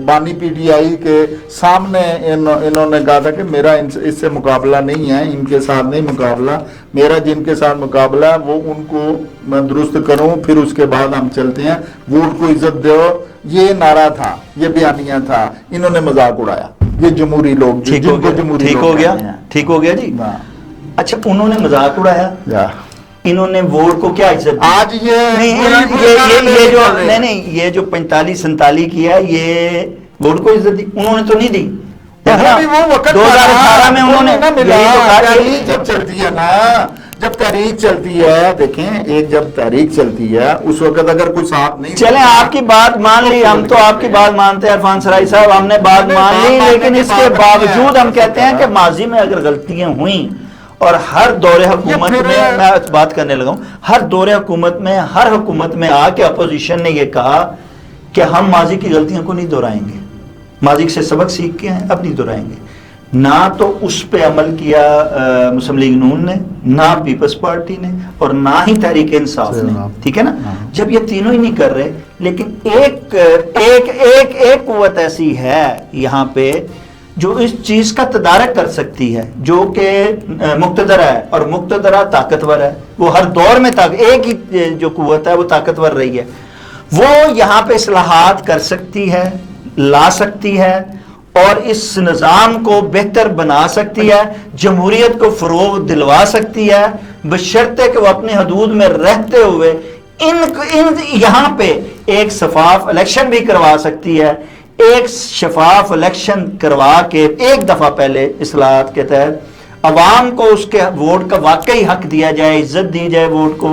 بانی پی ٹی آئی کے سامنے انہوں نے کہا تھا کہ میرا اس سے مقابلہ نہیں ہے، ان کے ساتھ نہیں مقابلہ، میرا جن کے ساتھ مقابلہ ہے وہ ان کو میں درست کروں، پھر اس کے بعد ہم چلتے ہیں. ووٹ کو عزت دو، یہ نعرہ تھا، یہ بیانیہ تھا. انہوں نے مذاق اڑایا، یہ جمہوری لوگ ٹھیک ہو گیا جی. اچھا، انہوں نے مذاق اڑایا، انہوں نے ووٹ کو کیا عزت دی؟ آج یہ جو 45-47 کیا یہ ووٹ کو عزت دی؟ انہوں نے تو نہیں دی. 2018 میں انہوں نے جب چلتی ہے نا، جب تحریک چلتی ہے، دیکھیں جب تحریک چلتی ہے اس وقت اگر کوئی ساتھ نہیں، چلیں آپ کی بات مان لی، ہم تو آپ کی بات مانتے ہیں عرفان سرائی صاحب، ہم نے بات مان لی، لیکن اس کے باوجود ہم کہتے ہیں کہ ماضی میں اگر غلطیاں ہوئیں، اور ہر دور حکومت میں بات کرنے لگا ہوں، ہر دور حکومت میں ہر حکومت میں آ کے اپوزیشن نے یہ کہا کہ ہم ماضی کی غلطیوں کو نہیں دہرائیں گے، ماضی سے سبق سیکھ کے ہیں، اب نہیں دہرائیں گے. نہ تو اس پہ عمل کیا مسلم لیگ نون نے، نہ پیپلز پارٹی نے، اور نہ ہی تحریک انصاف نے. ٹھیک ہے نا؟ جب یہ تینوں ہی نہیں کر رہے، لیکن ایک قوت ایسی ہے یہاں پہ جو اس چیز کا تدارک کر سکتی ہے، جو کہ مقتدر ہے، اور مقتدرہ طاقتور ہے. وہ ہر دور میں ایک ہی جو قوت ہے وہ طاقتور رہی ہے، وہ یہاں پہ اصلاحات کر سکتی ہے، لا سکتی ہے، اور اس نظام کو بہتر بنا سکتی ہے، جمہوریت کو فروغ دلوا سکتی ہے، بشرطے کہ وہ اپنی حدود میں رہتے ہوئے یہاں پہ ایک شفاف الیکشن بھی کروا سکتی ہے. ایک شفاف الیکشن کروا کے ایک دفعہ پہلے اصلاحات کے تحت عوام کو اس کے ووٹ کا واقعی حق دیا جائے، عزت دی جائے ووٹ کو،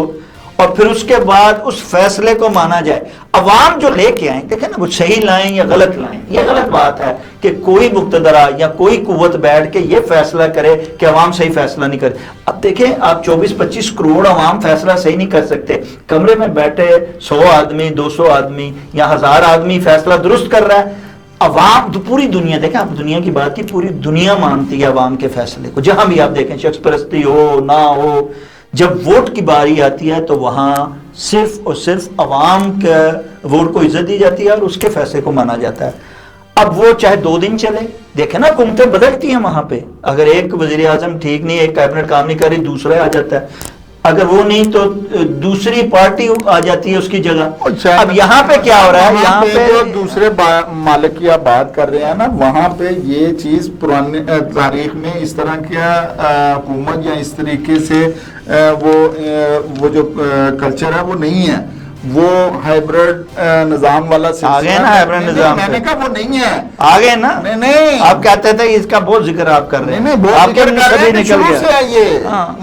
اور پھر اس کے بعد اس فیصلے کو مانا جائے. عوام جو لے کے آئیں، دیکھیں نا، وہ صحیح لائیں یا غلط لائیں، یہ غلط بات ہے کہ کوئی مقتدرہ یا کوئی قوت بیٹھ کے یہ فیصلہ کرے کہ عوام صحیح فیصلہ نہیں کرے. اب دیکھیں، آپ 24-25 کروڑ عوام فیصلہ صحیح نہیں کر سکتے. کمرے میں بیٹھے 100 آدمی، 200 آدمی یا 1000 آدمی فیصلہ درست کر رہا ہے. عوام پوری دنیا، دیکھیں آپ دنیا کی بات کی، پوری دنیا مانتی ہے عوام کے فیصلے کو. جہاں بھی آپ دیکھیں، شخص پرستی ہو نہ ہو، جب ووٹ کی باری آتی ہے تو وہاں صرف اور صرف عوام کے ووٹ کو عزت دی جاتی ہے اور اس کے فیصلے کو مانا جاتا ہے. اب وہ چاہے 2 دن چلے، دیکھیں نا حکومتیں بدلتی ہیں وہاں پہ. اگر ایک وزیر اعظم ٹھیک نہیں، ایک کیبنٹ کام نہیں کر رہی، دوسرا آ جاتا ہے. اگر وہ نہیں تو دوسری پارٹی آ جاتی ہے اس کی جگہ. اب یہاں پہ کیا ہو رہا ہے؟ یہاں پہ جو دوسرے مالک کی آپ بات کر رہے ہیں نا، وہاں پہ یہ چیز پرانی تاریخ میں اس طرح کیا حکومت یا اس طریقے سے وہ جو کلچر ہے وہ نہیں ہے. وہ ہائیبرڈ نظام والا آگے نا، ہائیبرڈ نظام میں نے کہا وہ نہیں ہے، آگے نا. نہیں، آپ کہتے تھے اس کا بہت ذکر آپ کر رہے ہیں، آپ کے منہ سے بھی نکل گیا. شروع سے ہے یہ،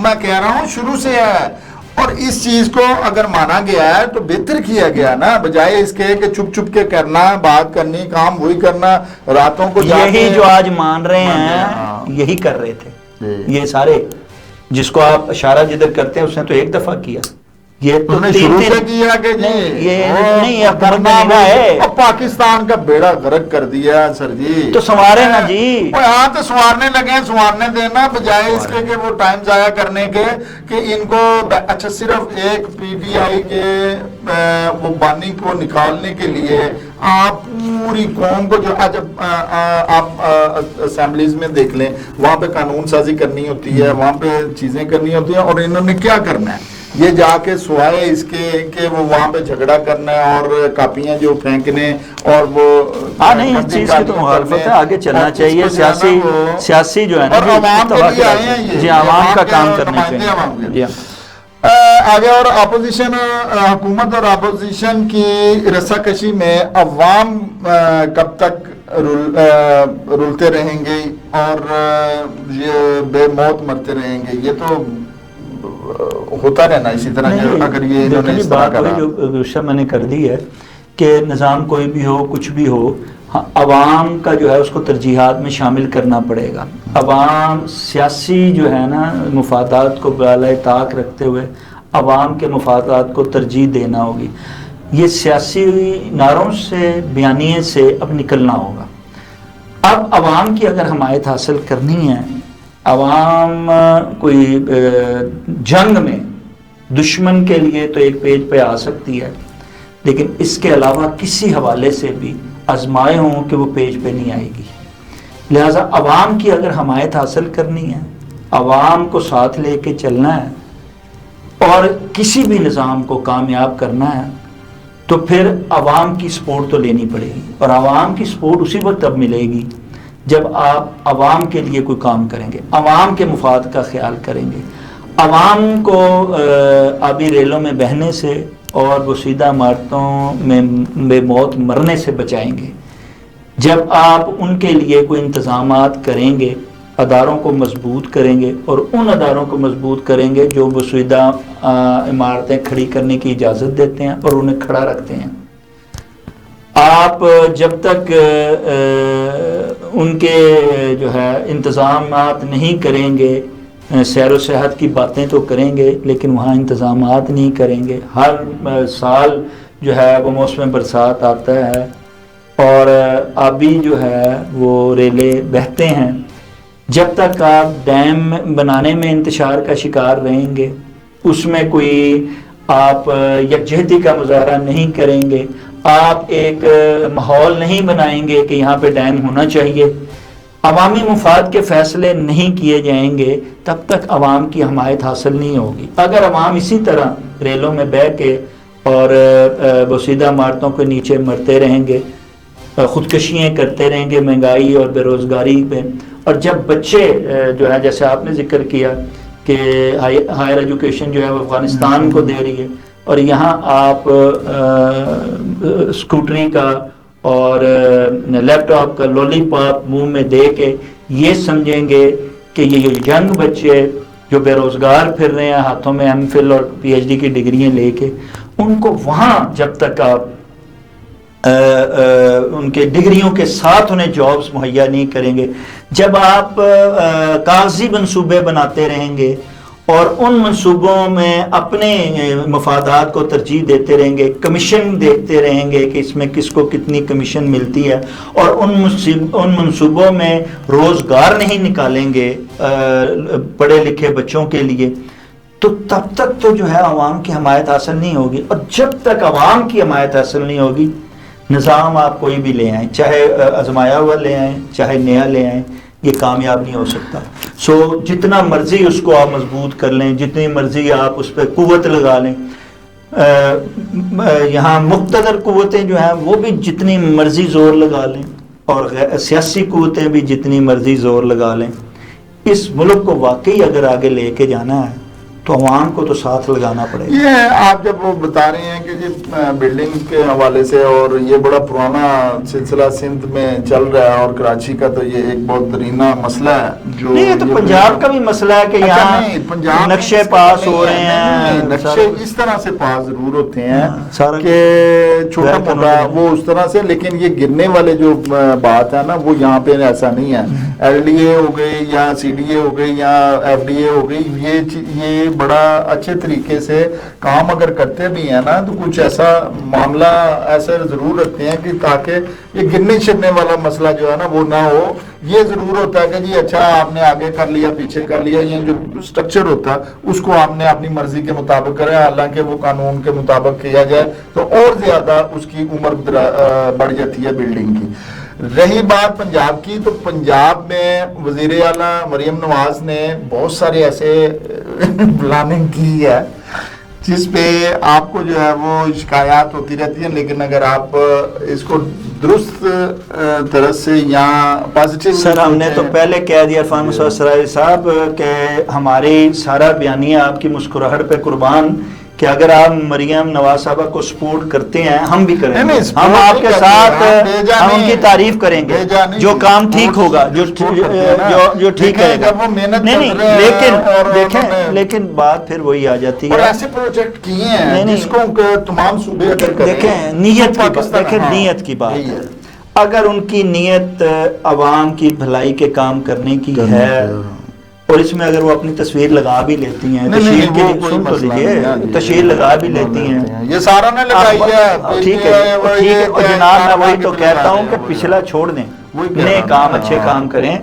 میں کہہ رہا ہوں شروع سے ہے. اور اس چیز کو اگر مانا گیا ہے تو بہتر کیا گیا نا، بجائے اس کے کہ چھپ چھپ کے کرنا، بات کرنی، کام وہی کرنا، راتوں کو یہی جو آج مان رہے ہیں یہی کر رہے تھے یہ سارے. جس کو آپ اشارہ جدھر کرتے ہیں اس نے تو ایک دفعہ کیا، یہ تو شروع سے کیا کہ جی نہیں کرنا ہے، پاکستان کا بیڑا غرق کر دیا سر جی، تو سنوارے نا جی، یہاں تو سنوارنے لگے، سنوارنے دینا بجائے اس کے کہ وہ ٹائم ضائع کرنے کے کہ ان کو اچھا صرف ایک پی ٹی آئی کے وہ بانی کو نکالنے کے لیے آپ پوری قوم کو جو جب آپ اسمبلیز میں دیکھ لیں وہاں پہ قانون سازی کرنی ہوتی ہے، وہاں پہ چیزیں کرنی ہوتی ہیں، اور انہوں نے کیا کرنا ہے یہ جا کے سوائے اس کے کہ وہ وہاں پہ جھگڑا کرنا ہے اور کاپیاں جو پھینکنے اور وہ نہیں اس چیز کی تو مخالفت ہے، آگے چلنا چاہیے، سیاسی جو ہے نا اور عوام کے لیے آئے ہیں یہ، جی عوام کا کام کرنا چاہیے جی آگے۔ اور اپوزیشن، حکومت اور اپوزیشن کی رسا کشی میں عوام کب تک رولتے رہیں گے اور یہ بے موت مرتے رہیں گے؟ یہ تو ہوتا رہنا اسی طرح، اگر یہ انہوں نے اس طرح کرا۔ جو شاہ میں نے کر دی ہے کہ نظام کوئی بھی ہو، کچھ بھی ہو، عوام کا جو ہے اس کو ترجیحات میں شامل کرنا پڑے گا۔ عوام سیاسی جو ہے نا مفادات کو بالائے طاق رکھتے ہوئے عوام کے مفادات کو ترجیح دینا ہوگی۔ یہ سیاسی نعروں سے، بیانیے سے اب نکلنا ہوگا۔ اب عوام کی اگر حمایت حاصل کرنی ہے، عوام کوئی جنگ میں دشمن کے لیے تو ایک پیج پہ آ سکتی ہے، لیکن اس کے علاوہ کسی حوالے سے بھی آزمائے ہوں کہ وہ پیج پہ نہیں آئے گی۔ لہٰذا عوام کی اگر حمایت حاصل کرنی ہے، عوام کو ساتھ لے کے چلنا ہے اور کسی بھی نظام کو کامیاب کرنا ہے تو پھر عوام کی سپورٹ تو لینی پڑے گی، اور عوام کی سپورٹ اسی وقت اب ملے گی جب آپ عوام کے لیے کوئی کام کریں گے، عوام کے مفاد کا خیال کریں گے، عوام کو آبی ریلوں میں بہنے سے اور بوسیدہ عمارتوں میں بے موت مرنے سے بچائیں گے۔ جب آپ ان کے لیے کوئی انتظامات کریں گے، اداروں کو مضبوط کریں گے، اور ان اداروں کو مضبوط کریں گے جو بوسیدہ عمارتیں کھڑی کرنے کی اجازت دیتے ہیں اور انہیں کھڑا رکھتے ہیں۔ آپ جب تک ان کے جو ہے انتظامات نہیں کریں گے، سیر و سیاحت کی باتیں تو کریں گے لیکن وہاں انتظامات نہیں کریں گے۔ ہر سال جو ہے وہ موسم برسات آتا ہے اور آبی جو ہے وہ ریلے بہتے ہیں، جب تک آپ ڈیم بنانے میں انتشار کا شکار رہیں گے، اس میں کوئی آپ یکجہتی کا مظاہرہ نہیں کریں گے، آپ ایک ماحول نہیں بنائیں گے کہ یہاں پہ ڈیم ہونا چاہیے، عوامی مفاد کے فیصلے نہیں کیے جائیں گے، تب تک عوام کی حمایت حاصل نہیں ہوگی۔ اگر عوام اسی طرح ریلوں میں بہ کے اور بوسیدہ عمارتوں کے نیچے مرتے رہیں گے، خودکشیاں کرتے رہیں گے مہنگائی اور بے روزگاری پہ، اور جب بچے جو ہے جیسے آپ نے ذکر کیا کہ ہائر ایجوکیشن جو ہے وہ افغانستان کو دے رہی ہے، اور یہاں آپ اسکوٹری کا اور لیپ ٹاپ کا لولی پاپ منہ میں دے کے یہ سمجھیں گے کہ یہ ینگ بچے جو بے روزگار پھر رہے ہیں ہاتھوں میں ایم فل اور پی ایچ ڈی کی ڈگریاں لے کے، ان کو وہاں جب تک آپ ان کے ڈگریوں کے ساتھ انہیں جابز مہیا نہیں کریں گے، جب آپ کاغذی منصوبے بناتے رہیں گے اور ان منصوبوں میں اپنے مفادات کو ترجیح دیتے رہیں گے، کمیشن دیکھتے رہیں گے کہ اس میں کس کو کتنی کمیشن ملتی ہے، اور ان منصوبوں میں روزگار نہیں نکالیں گے پڑھے لکھے بچوں کے لیے، تو تب تک تو جو ہے عوام کی حمایت حاصل نہیں ہوگی۔ اور جب تک عوام کی حمایت حاصل نہیں ہوگی، نظام آپ کوئی بھی لے آئیں، چاہے آزمایا ہوا لے آئیں چاہے نیا لے آئیں، یہ کامیاب نہیں ہو سکتا۔ جتنا مرضی اس کو آپ مضبوط کر لیں، جتنی مرضی آپ اس پہ قوت لگا لیں، یہاں مقتدر قوتیں جو ہیں وہ بھی جتنی مرضی زور لگا لیں اور سیاسی قوتیں بھی جتنی مرضی زور لگا لیں، اس ملک کو واقعی اگر آگے لے کے جانا ہے تو عوام کو تو ساتھ لگانا پڑے گا۔ یہ آپ جب وہ بتا رہے ہیں کہ جی بلڈنگ کے حوالے سے، اور یہ بڑا پرانا سلسلہ سندھ میں چل رہا ہے، اور کراچی کا تو یہ ایک بہت درینا مسئلہ ہے جو نہیں، یہ تو پنجاب کا بھی مسئلہ ہے کہ یہاں نقشے پاس ہو رہے ہیں، نقشے اس طرح سے پاس ضرور ہوتے ہیں کہ چھوٹا موٹا وہ اس طرح سے، لیکن یہ گرنے والے جو بات ہے نا وہ یہاں پہ ایسا نہیں ہے۔ ایل ڈی اے ہو گئی یا سی ڈی اے ہو گئی یا ایف ڈی اے ہو گئی، یہ بڑا اچھے طریقے سے کام اگر کرتے بھی ہیں نا تو کچھ ایسا معاملہ ایسا ضرور رکھتے ہیں کہ تاکہ یہ گرنے شرنے والا مسئلہ جو ہے نا وہ نہ ہو. یہ ضرور ہوتا ہے کہ جی اچھا آپ نے آگے کر لیا پیچھے کر لیا, یہ جو سٹرکچر ہوتا ہے اس کو آپ نے اپنی مرضی کے مطابق کرے, حالانکہ وہ قانون کے مطابق کیا جائے تو اور زیادہ اس کی عمر بڑھ جاتی ہے بلڈنگ کی. رہی بات پنجاب کی, تو پنجاب میں وزیر اعلیٰ مریم نواز نے بہت سارے ایسے پلاننگ کی ہے جس پہ آپ کو جو ہے وہ شکایات ہوتی رہتی ہیں, لیکن اگر آپ اس کو درست طرح سے یا پازیٹیو. سر ہم نے تو پہلے کہہ دیا عرفان مصطفیٰ سرائی صاحب کہ ہماری سارا بیانیہ آپ کی مسکراہٹ پہ قربان, کہ اگر آپ مریم نواز صاحبہ کو سپورٹ کرتے ہیں ہم بھی کریں گے, ہم آپ کے ساتھ ہم ان کی تعریف کریں گے جو کام ٹھیک ہوگا, جو ٹھیک رہے گا. نہیں لیکن دیکھیں, لیکن بات پھر وہی آ جاتی ہے. ایسے پروجیکٹ کیے ہیں جس کو تمام صوبے دیکھیں نیت کی بات, دیکھیں نیت کی بات, اگر ان کی نیت عوام کی بھلائی کے کام کرنے کی ہے اور اس میں اگر وہ اپنی تصویر لگا بھی لیتی ہیں, تشہیر کے لیے سن تو لیجیے, تشہیر لگا بھی لیتی ہیں, یہ سارا نے لگائی ہے, ٹھیک ہے اور جناب میں وہی تو کہتا ہوں کہ پچھلا چھوڑ دیں, نئے کام اچھے کام کریں.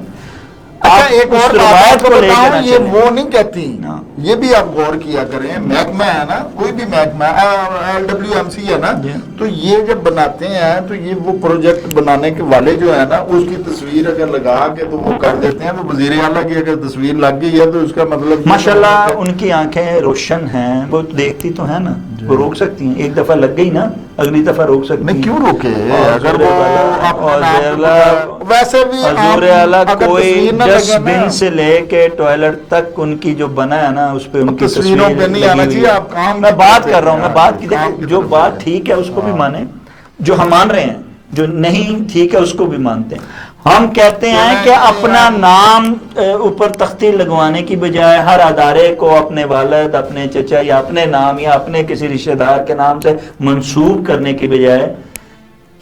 ایک اور روایت کو بتاؤں, یہ وہ نہیں کہتی, یہ بھی آپ غور کیا کریں, محکمہ ہے نا, کوئی بھی محکمہ LWMC ہے نا, تو یہ جب بناتے ہیں تو یہ وہ پروجیکٹ بنانے کے والے جو ہے نا اس کی تصویر اگر لگا کے تو وہ کر دیتے ہیں. تو وزیر اعلیٰ کی اگر تصویر لگ گئی ہے تو اس کا مطلب ماشاءاللہ ان کی آنکھیں روشن ہیں, وہ دیکھتی تو ہے نا, وہ روک سکتی ہیں. ایک دفعہ لگ گئی نا اگلی دفعہ روک سکتی ہیں. کیوں روکے اگر وہ ویسے بھی حضور اعلیٰ کوئی ڈسٹ بن سے لے کے ٹوائلٹ تک ان کی جو بنا ہے نا اس پہ ان کی تصویروں پہ نہیں آنا چاہیے. میں بات کر رہا ہوں, میں بات کی دیکھیں جو بات ٹھیک ہے اس کو بھی مانیں, جو ہم مان رہے ہیں, جو نہیں ٹھیک ہے اس کو بھی مانتے ہیں. ہم کہتے ہیں کہ اپنا نام اوپر تختی لگوانے کی بجائے ہر ادارے کو اپنے والد, اپنے چچا یا اپنے نام یا اپنے کسی رشتہ دار کے نام سے منسوب کرنے کی بجائے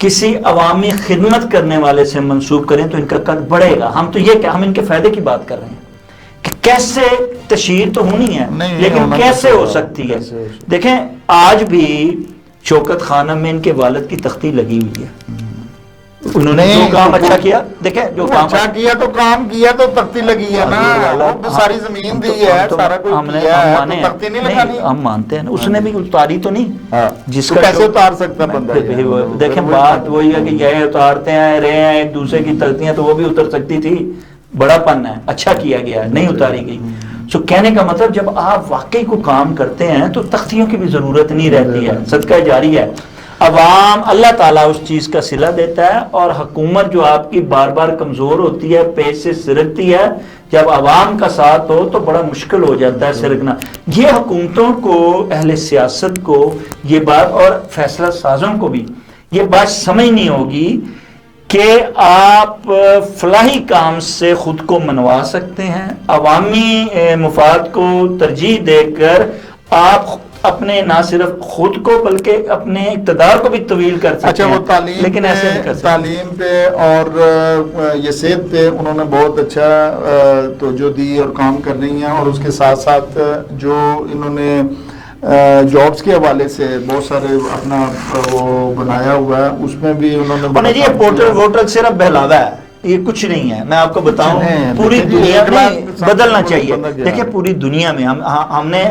کسی عوامی خدمت کرنے والے سے منسوب کریں تو ان کا قد بڑھے گا. ہم تو یہ کہ ہم ان کے فائدے کی بات کر رہے ہیں کہ کیسے تشہیر تو ہونی ہے لیکن کیسے ہو سکتی ہے. دیکھیں آج بھی شوکت خانم میں ان کے والد کی تختی لگی ہوئی ہے, انہوں نے جو کام اچھا کیا, دیکھیں جو کام اچھا کیا تو کام کیا تو تختی لگی ہے نا, ساری زمین دی ہے, سارا کچھ کیا ہے, تو تختی نہیں لگانی. ہم مانتے ہیں اس نے بھی اتاری تو نہیں, جس کا کیسے اتار سکتا بندہ. دیکھیں بات وہی ہے کہ یہ اتارتے ہیں رہے ہیں ایک دوسرے کی تختیاں, تو وہ بھی اتر سکتی تھی, بڑا پن ہے, اچھا کیا گیا, نہیں اتاری گئی. سو کہنے کا مطلب جب آپ واقعی کو کام کرتے ہیں تو تختیوں کی بھی ضرورت نہیں رہتی ہے, صدقہ جاری ہے. عوام اللہ تعالیٰ اس چیز کا صلہ دیتا ہے, اور حکومت جو آپ کی بار بار کمزور ہوتی ہے, پیش سے سرکتی ہے, جب عوام کا ساتھ ہو تو بڑا مشکل ہو جاتا ہے سرکنا. یہ حکومتوں کو, اہل سیاست کو یہ بات, اور فیصلہ سازوں کو بھی یہ بات سمجھنی ہوگی کہ آپ فلاحی کام سے خود کو منوا سکتے ہیں, عوامی مفاد کو ترجیح دے کر آپ اپنے نہ صرف خود کو بلکہ اپنے اقتدار کو بھی طویل کر سکتے ہیں. اچھا وہ تعلیم, لیکن ایسے نہیں کر سکتے. تعلیم پہ اور یہ صحت پہ انہوں نے بہت اچھا توجہ دی اور کام کر رہی ہیں, اور اس کے ساتھ ساتھ جو انہوں نے جابس کے حوالے سے بہت سارے اپنا وہ بنایا ہوا ہے, اس میں بھی انہوں نے یہ پورٹل ووٹر صرف بہلاوا ہے, یہ کچھ نہیں ہے. میں آپ کو بتاؤں پوری دنیا میں بدلنا چاہیے. دیکھیں پوری دنیا میں ہم نے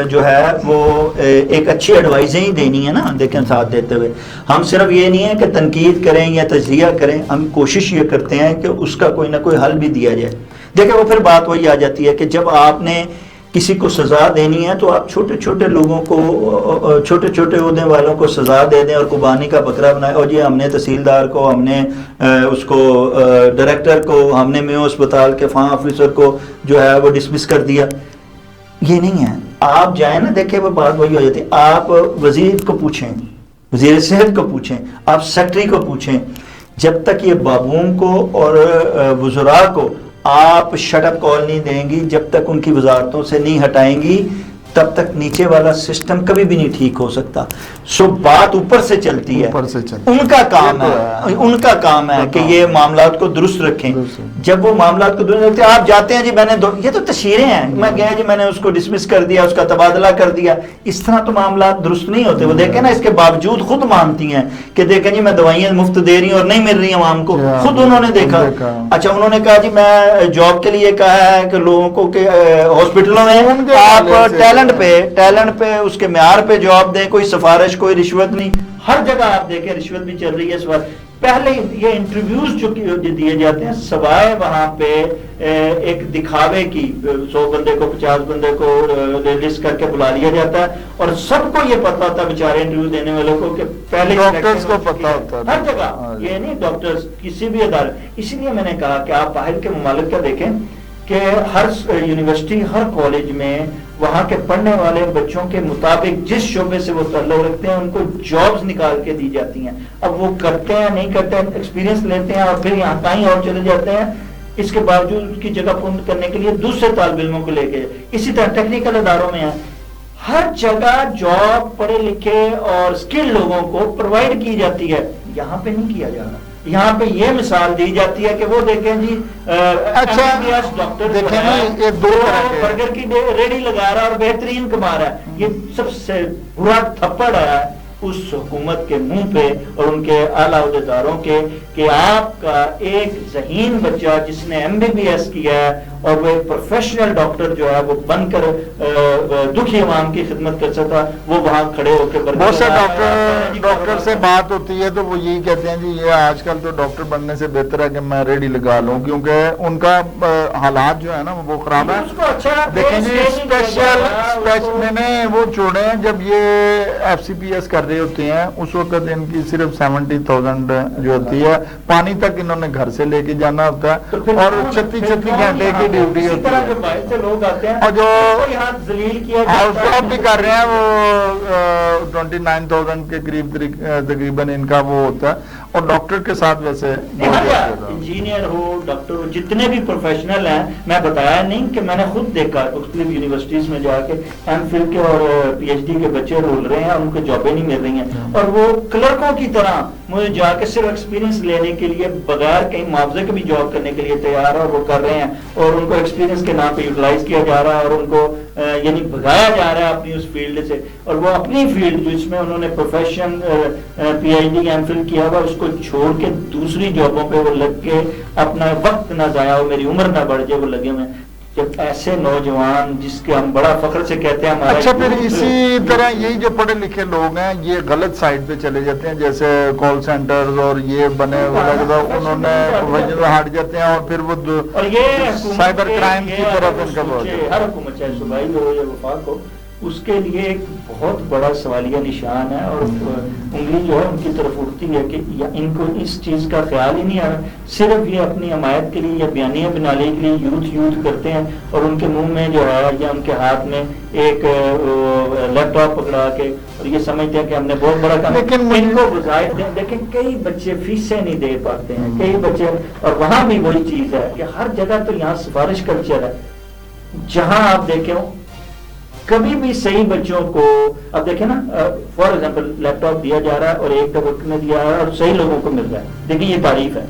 جو ہے وہ ایک اچھی ایڈوائزیں ہی دینی ہے نا, دیکھیں ساتھ دیتے ہوئے. ہم صرف یہ نہیں ہے کہ تنقید کریں یا تجزیہ کریں, ہم کوشش یہ کرتے ہیں کہ اس کا کوئی نہ کوئی حل بھی دیا جائے. دیکھیں وہ پھر بات وہی آ جاتی ہے کہ جب آپ نے کسی کو سزا دینی ہے تو آپ چھوٹے چھوٹے لوگوں کو, چھوٹے چھوٹے عہدے والوں کو سزا دے دیں اور قربانی کا بکرا بنائے. اور جی ہم نے تحصیلدار کو, ہم نے اس کو ڈائریکٹر کو, ہم نے میو اسپتال کے فاں آفیسر کو جو ہے وہ ڈسمس کر دیا. یہ نہیں ہے. آپ جائیں نا, دیکھیں وہ بات وہی ہو جاتی ہے. آپ وزیر کو پوچھیں, وزیر صحت کو پوچھیں, آپ سیکٹری کو پوچھیں, جب تک یہ بابوؤں کو اور وزراء کو آپ شٹ اپ کال نہیں دیں گی, جب تک ان کی وزارتوں سے نہیں ہٹائیں گی, تب تک نیچے والا سسٹم کبھی بھی نہیں ٹھیک ہو سکتا. سو بات اوپر سے چلتی ہے, ان کا کام ہے کہ یہ معاملات کو درست رکھیں. جب وہ معاملات کو درست رکھتے ہیں, آپ جاتے ہیں جی میں نے یہ تو تشہیریں ہیں, میں گیا جی میں نے اس کو ڈسمس کر دیا, اس کا تبادلہ کر دیا, اس طرح تو معاملات درست نہیں ہوتے. وہ دیکھیں نا, اس کے باوجود خود مانتی ہیں کہ دیکھیں جی میں دوائیاں مفت دے رہی ہوں اور نہیں مل رہی عوام کو, خود انہوں نے دیکھا. اچھا انہوں نے کہا جی میں جاب کے لیے کہا ہے کہ لوگوں کو کہ ہاسپٹلوں میں آپ ٹیلنٹ پہ اس کے معیار پہ جاب دیں, کوئی سفارش کوئی رشوت نہیں. ہر جگہ آپ دیکھیں رشوت بھی چل رہی ہے اس وقت. پہلے یہ انٹرویوز جو دیے جاتے ہیں سوائے وہاں پہ ایک دکھاوے کی, 100 بندے کو 50 بندے کو لسٹ کر کے بلا لیا جاتا ہے اور سب کو یہ پتا ہوتا ہے بیچارے انٹرویو دینے والوں کو کہ پہلے ڈاکٹرز کو پتا ہوتا ہے ہر جگہ, یہ نہیں ڈاکٹرز کسی بھی ادارے. اسی لیے میں نے کہا کہ آپ باہر کے ممالک کا دیکھیں کہ ہر یونیورسٹی ہر کالج میں وہاں کے پڑھنے والے بچوں کے مطابق جس شعبے سے وہ تعلق رکھتے ہیں ان کو جابز نکال کے دی جاتی ہیں. اب وہ کرتے ہیں نہیں کرتے ہیں, ایکسپیرینس لیتے ہیں اور پھر یہاں کہیں اور چلے جاتے ہیں. اس کے باوجود اس کی جگہ پورن کرنے کے لیے دوسرے طالب علموں کو لے کے, اسی طرح ٹیکنیکل اداروں میں ہیں, ہر جگہ جاب پڑھے لکھے اور اسکل لوگوں کو پرووائڈ کی جاتی ہے. یہاں پہ نہیں کیا جا رہا. یہاں پہ یہ مثال دی جاتی ہے کہ وہ دیکھیں جی اچھا ڈاکٹر برگر کی ریڑھی لگا رہا اور بہترین کما رہا ہے. یہ سب سے برا تھپڑ ہے اس حکومت کے منہ پہ اور ان کے اعلیٰ عہدیداروں کے کہ آپ کا ایک ذہین بچہ جس نے MBBS کیا ہے اور وہ ایک پروفیشنل ڈاکٹر جو ہے وہ بن کر دکھی عوام کی خدمت کر سکتا, وہ وہاں کھڑے ہو کے بہت سے ڈاکٹر سے بات ہوتی ہے تو وہ یہی کہتے ہیں جی یہ آج کل تو ڈاکٹر بننے سے بہتر ہے کہ میں ریڈی لگا لوں, کیونکہ ان کا حالات جو ہے نا وہ خراب ہے. دیکھیں جی اسپیشل میں نے وہ چھوڑے ہیں جب یہ FCPS کر رہے ہوتے ہیں اس وقت ان کی صرف 70,000 جو ہوتی ہے, پانی تک انہوں نے گھر سے لے کے جانا ہوتا ہے اور 36 گھنٹے کی ڈیوٹی ہوتی ہے, اور جو ہاؤس جاب بھی کر رہے ہیں وہ 29,000 کے قریب تقریباً ان کا وہ ہوتا ہے. اور ڈاکٹر کے ساتھ ویسے انجینئر ہو ڈاکٹر ہو جتنے بھی پروفیشنل ہیں, میں بتایا نہیں کہ میں نے خود دیکھا مختلف یونیورسٹیز میں جا کے MPhil کے اور PhD کے بچے رول رہے ہیں اور ان کو جابیں نہیں مل رہی ہیں, اور وہ کلرکوں کی طرح مجھے جا کے صرف ایکسپیرینس لینے کے لیے بغیر کہیں معاوضے کے بھی جاب کرنے کے لیے تیار ہے, اور وہ کر رہے ہیں اور ان کو ایکسپیرینس کے نام پہ یوٹیلائز کیا جا رہا ہے اور ان کو یعنی بھگایا جا رہا ہے اپنی اس فیلڈ سے, اور وہ اپنی فیلڈ جس میں انہوں نے پروفیشن PhD MPhil کیا ہوا اس کو چھوڑ کے دوسری جابوں پہ وہ لگ کے اپنا وقت نہ ضائع ہو, میری عمر نہ بڑھ جائے, وہ لگے ہوئے. جب ایسے نوجوان جس کے ہم بڑا فخر سے کہتے ہیں اچھا پھر اسی طرح یہی جو پڑھے لکھے لوگ ہیں یہ غلط سائڈ پہ چلے جاتے ہیں, جیسے کال سینٹرز اور یہ بنے انہوں نے ہٹ جاتے ہیں اور پھر وہ سائبر کرائم کی طرف ان کا بہت. ہر حکومت چاہے صوبائی ہو یا وفاق ہو اس کے لیے ایک بہت بڑا سوالیہ نشان ہے, اور انگلی جو ہے ان کی طرف اٹھتی ہے کہ ان کو اس چیز کا خیال ہی نہیں آ رہا, صرف یہ اپنی حمایت کے لیے یا بیانیہ بنانے کے لیے یوتھ کرتے ہیں اور ان کے منہ میں جو ہے یا ان کے ہاتھ میں ایک لیپ ٹاپ پکڑا کے اور یہ سمجھتے ہیں کہ ہم نے بہت بڑا کام, لیکن ان کو وظائف دیں. لیکن کئی بچے فیسیں نہیں دے پاتے ہیں, کئی بچے, اور وہاں بھی وہی چیز ہے کہ ہر جگہ تو یہاں سفارش کلچر ہے, جہاں آپ دیکھیں کبھی بھی صحیح بچوں کو, اب دیکھیں نا فار ایگزامپل لیپ ٹاپ دیا جا رہا ہے اور ایک وقت میں دیا ہے اور صحیح لوگوں کو مل رہا ہے, دیکھیں یہ تعریف ہے.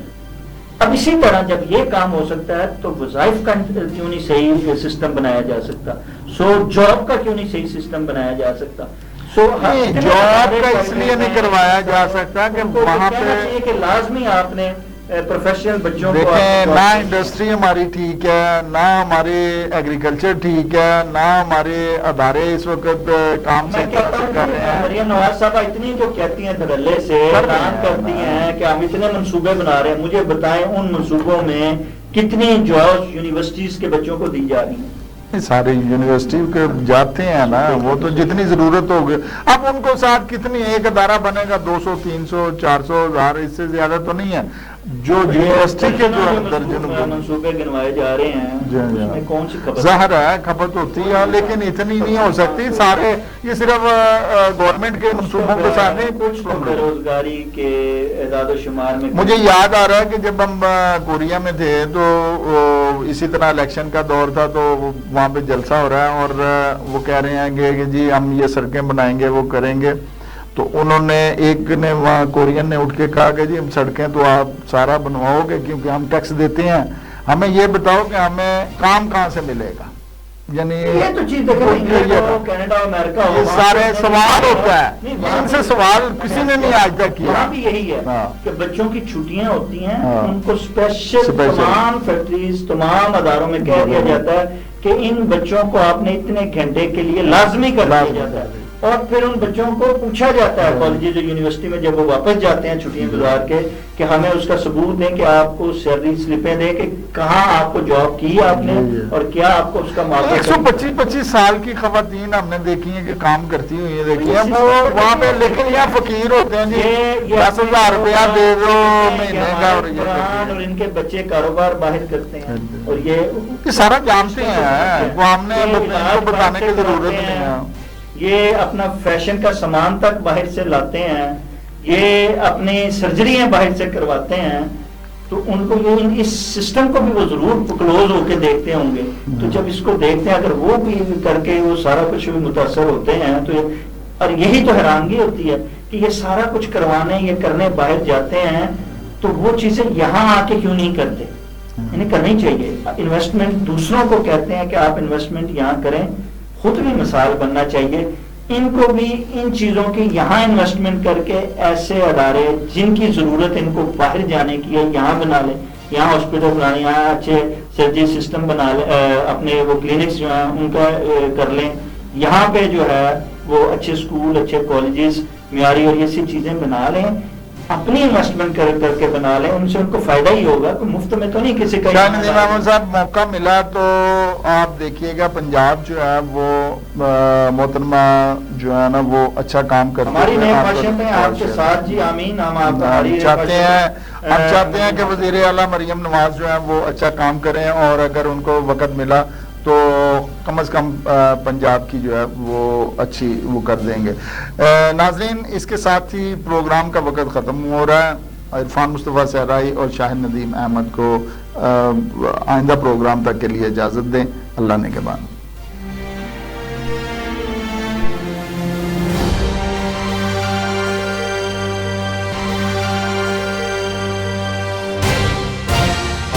اب اسی طرح جب یہ کام ہو سکتا ہے تو وظائف کا کیوں نہیں صحیح سسٹم بنایا جا سکتا, جاب کا کیوں نہیں صحیح سسٹم بنایا جا سکتا. جاب کا اس لیے نہیں کروایا جا سکتا کہ وہاں پہ لازمی آپ نے پروفیشنل بچوں کو نہ انڈسٹری ہماری ٹھیک ہے, نہ ہمارے ایگریکلچر ٹھیک ہے, نہ ہمارے ادارے اس وقت کام سے کر رہے ہیں. مریم نواز صاحبہ اتنی جو کہتی ہیں دھڑلے سے اعلان کرتی ہیں کہ ہم اتنے منصوبے بنا رہے ہیں, مجھے بتائیں ان منصوبوں میں کتنی جابس یونیورسٹیز کے بچوں کو دی جا رہی ہیں. سارے یونیورسٹی کے جاتے ہیں نا, وہ تو جتنی ضرورت ہوگی, اب ان کو ساتھ کتنی ایک ادارہ بنے گا 200 300 400 1000 اس سے زیادہ تو نہیں ہے. جو یونیورسٹی کے جو درجن منصوبے گنوائے جا رہے ہیں اس میں کون سی کھپت ظاہر ہے کھپت ہوتی ہے لیکن اتنی نہیں ہو سکتی سارے یہ صرف گورنمنٹ کے منصوبوں کے ساتھ نہیں. بے روزگاری کے اعداد و شمار میں مجھے یاد آ رہا ہے کہ جب ہم کوریا میں تھے تو اسی طرح الیکشن کا دور تھا تو وہاں پہ جلسہ ہو رہا ہے اور وہ کہہ رہے ہیں کہ جی ہم یہ سڑکیں بنائیں گے وہ کریں گے. تو انہوں نے ایک نے وہاں کورین نے اٹھ کے کہا کہ جی ہم سڑکیں تو آپ سارا بنواؤ گے کیونکہ ہم ٹیکس دیتے ہیں, ہمیں یہ بتاؤ کہ ہمیں کام کہاں سے ملے گا. یعنی یہ تو چیز کینیڈا امریکہ یہ سارے سوال ہوتا ہے, ان سے سوال کسی نے نہیں آج تک کیا. بھی یہی ہے کہ بچوں کی چھٹیاں ہوتی ہیں ان کو اسپیشل تمام فیکٹریز تمام اداروں میں کہہ دیا جاتا ہے کہ ان بچوں کو آپ نے اتنے گھنٹے کے لیے لازمی کر دیا جاتا ہے اور پھر ان بچوں کو پوچھا جاتا ہے کالجز اور یونیورسٹی میں جب وہ واپس جاتے ہیں چھٹیاں گزار کے کہ ہمیں اس کا ثبوت دیں کہ آپ کو سیلری سلپیں دیں کہ کہاں آپ کو جاب کی آپ نے اور کیا آپ کو اس کا معاوضہ. 125 سال کی خواتین ہم نے دیکھی ہیں کہ کام کرتی ہوئی ہیں, دیکھی ہیں وہ وہاں پہ, لیکن یہاں فقیر ہوتے ہیں جی 10,000 روپیہ دے دو مہینے کا اور ان کے بچے کاروبار باہر کرتے ہیں اور یہ سارا جانتے ہیں, وہ ہم نے بتانے کی ضرورت نہیں ہے. یہ اپنا فیشن کا سامان تک باہر سے لاتے ہیں, یہ اپنی سرجریاں باہر سے کرواتے ہیں, تو ان کو یہ اس سسٹم کو بھی وہ ضرور کلوز ہو کے دیکھتے ہوں گے. تو جب اس کو دیکھتے ہیں اگر وہ بھی کر کے وہ سارا کچھ بھی متاثر ہوتے ہیں تو اور یہی تو حیرانگی ہوتی ہے کہ یہ سارا کچھ کروانے یہ کرنے باہر جاتے ہیں تو وہ چیزیں یہاں آ کے کیوں نہیں کرتے. انہیں کرنی چاہیے انویسٹمنٹ. دوسروں کو کہتے ہیں کہ آپ انویسٹمنٹ یہاں کریں, خود بھی مثال بننا چاہیے. ان کو بھی ان چیزوں کی یہاں انویسٹمنٹ کر کے ایسے ادارے جن کی ضرورت ان کو باہر جانے کی ہے یہاں بنا لیں, یہاں ہاسپٹل بنا لیں, یہاں اچھے سرجری سسٹم بنا لیں, اپنے وہ کلینکس جو ہیں ان کا کر لیں, یہاں پہ جو ہے وہ اچھے اسکول اچھے کالجز معیاری اور یہ سی چیزیں بنا لیں, اپنی انویسٹمنٹ کر کے بنا لیں, ان سے ان کو فائدہ ہی ہوگا. تو مفت میں تو نہیں کسی کا. شاہ ندیم احمد صاحب موقع ملا تو آپ دیکھیے گا پنجاب جو ہے وہ محترمہ جو ہے نا وہ اچھا کام کرتے ہیں. ہماری نئے خواہشیں ہیں آپ کے ساتھ جی, آمین. ہم چاہتے ہیں کہ وزیر اعلیٰ مریم نواز جو ہے وہ اچھا کام کریں اور اگر ان کو وقت ملا تو کم از کم پنجاب کی جو ہے وہ اچھی وہ کر دیں گے. ناظرین اس کے ساتھ ہی پروگرام کا وقت ختم ہو رہا ہے. عرفان مصطفیٰ صحرائی اور شاہد ندیم احمد کو آئندہ پروگرام تک کے لیے اجازت دیں. اللہ نگہبان.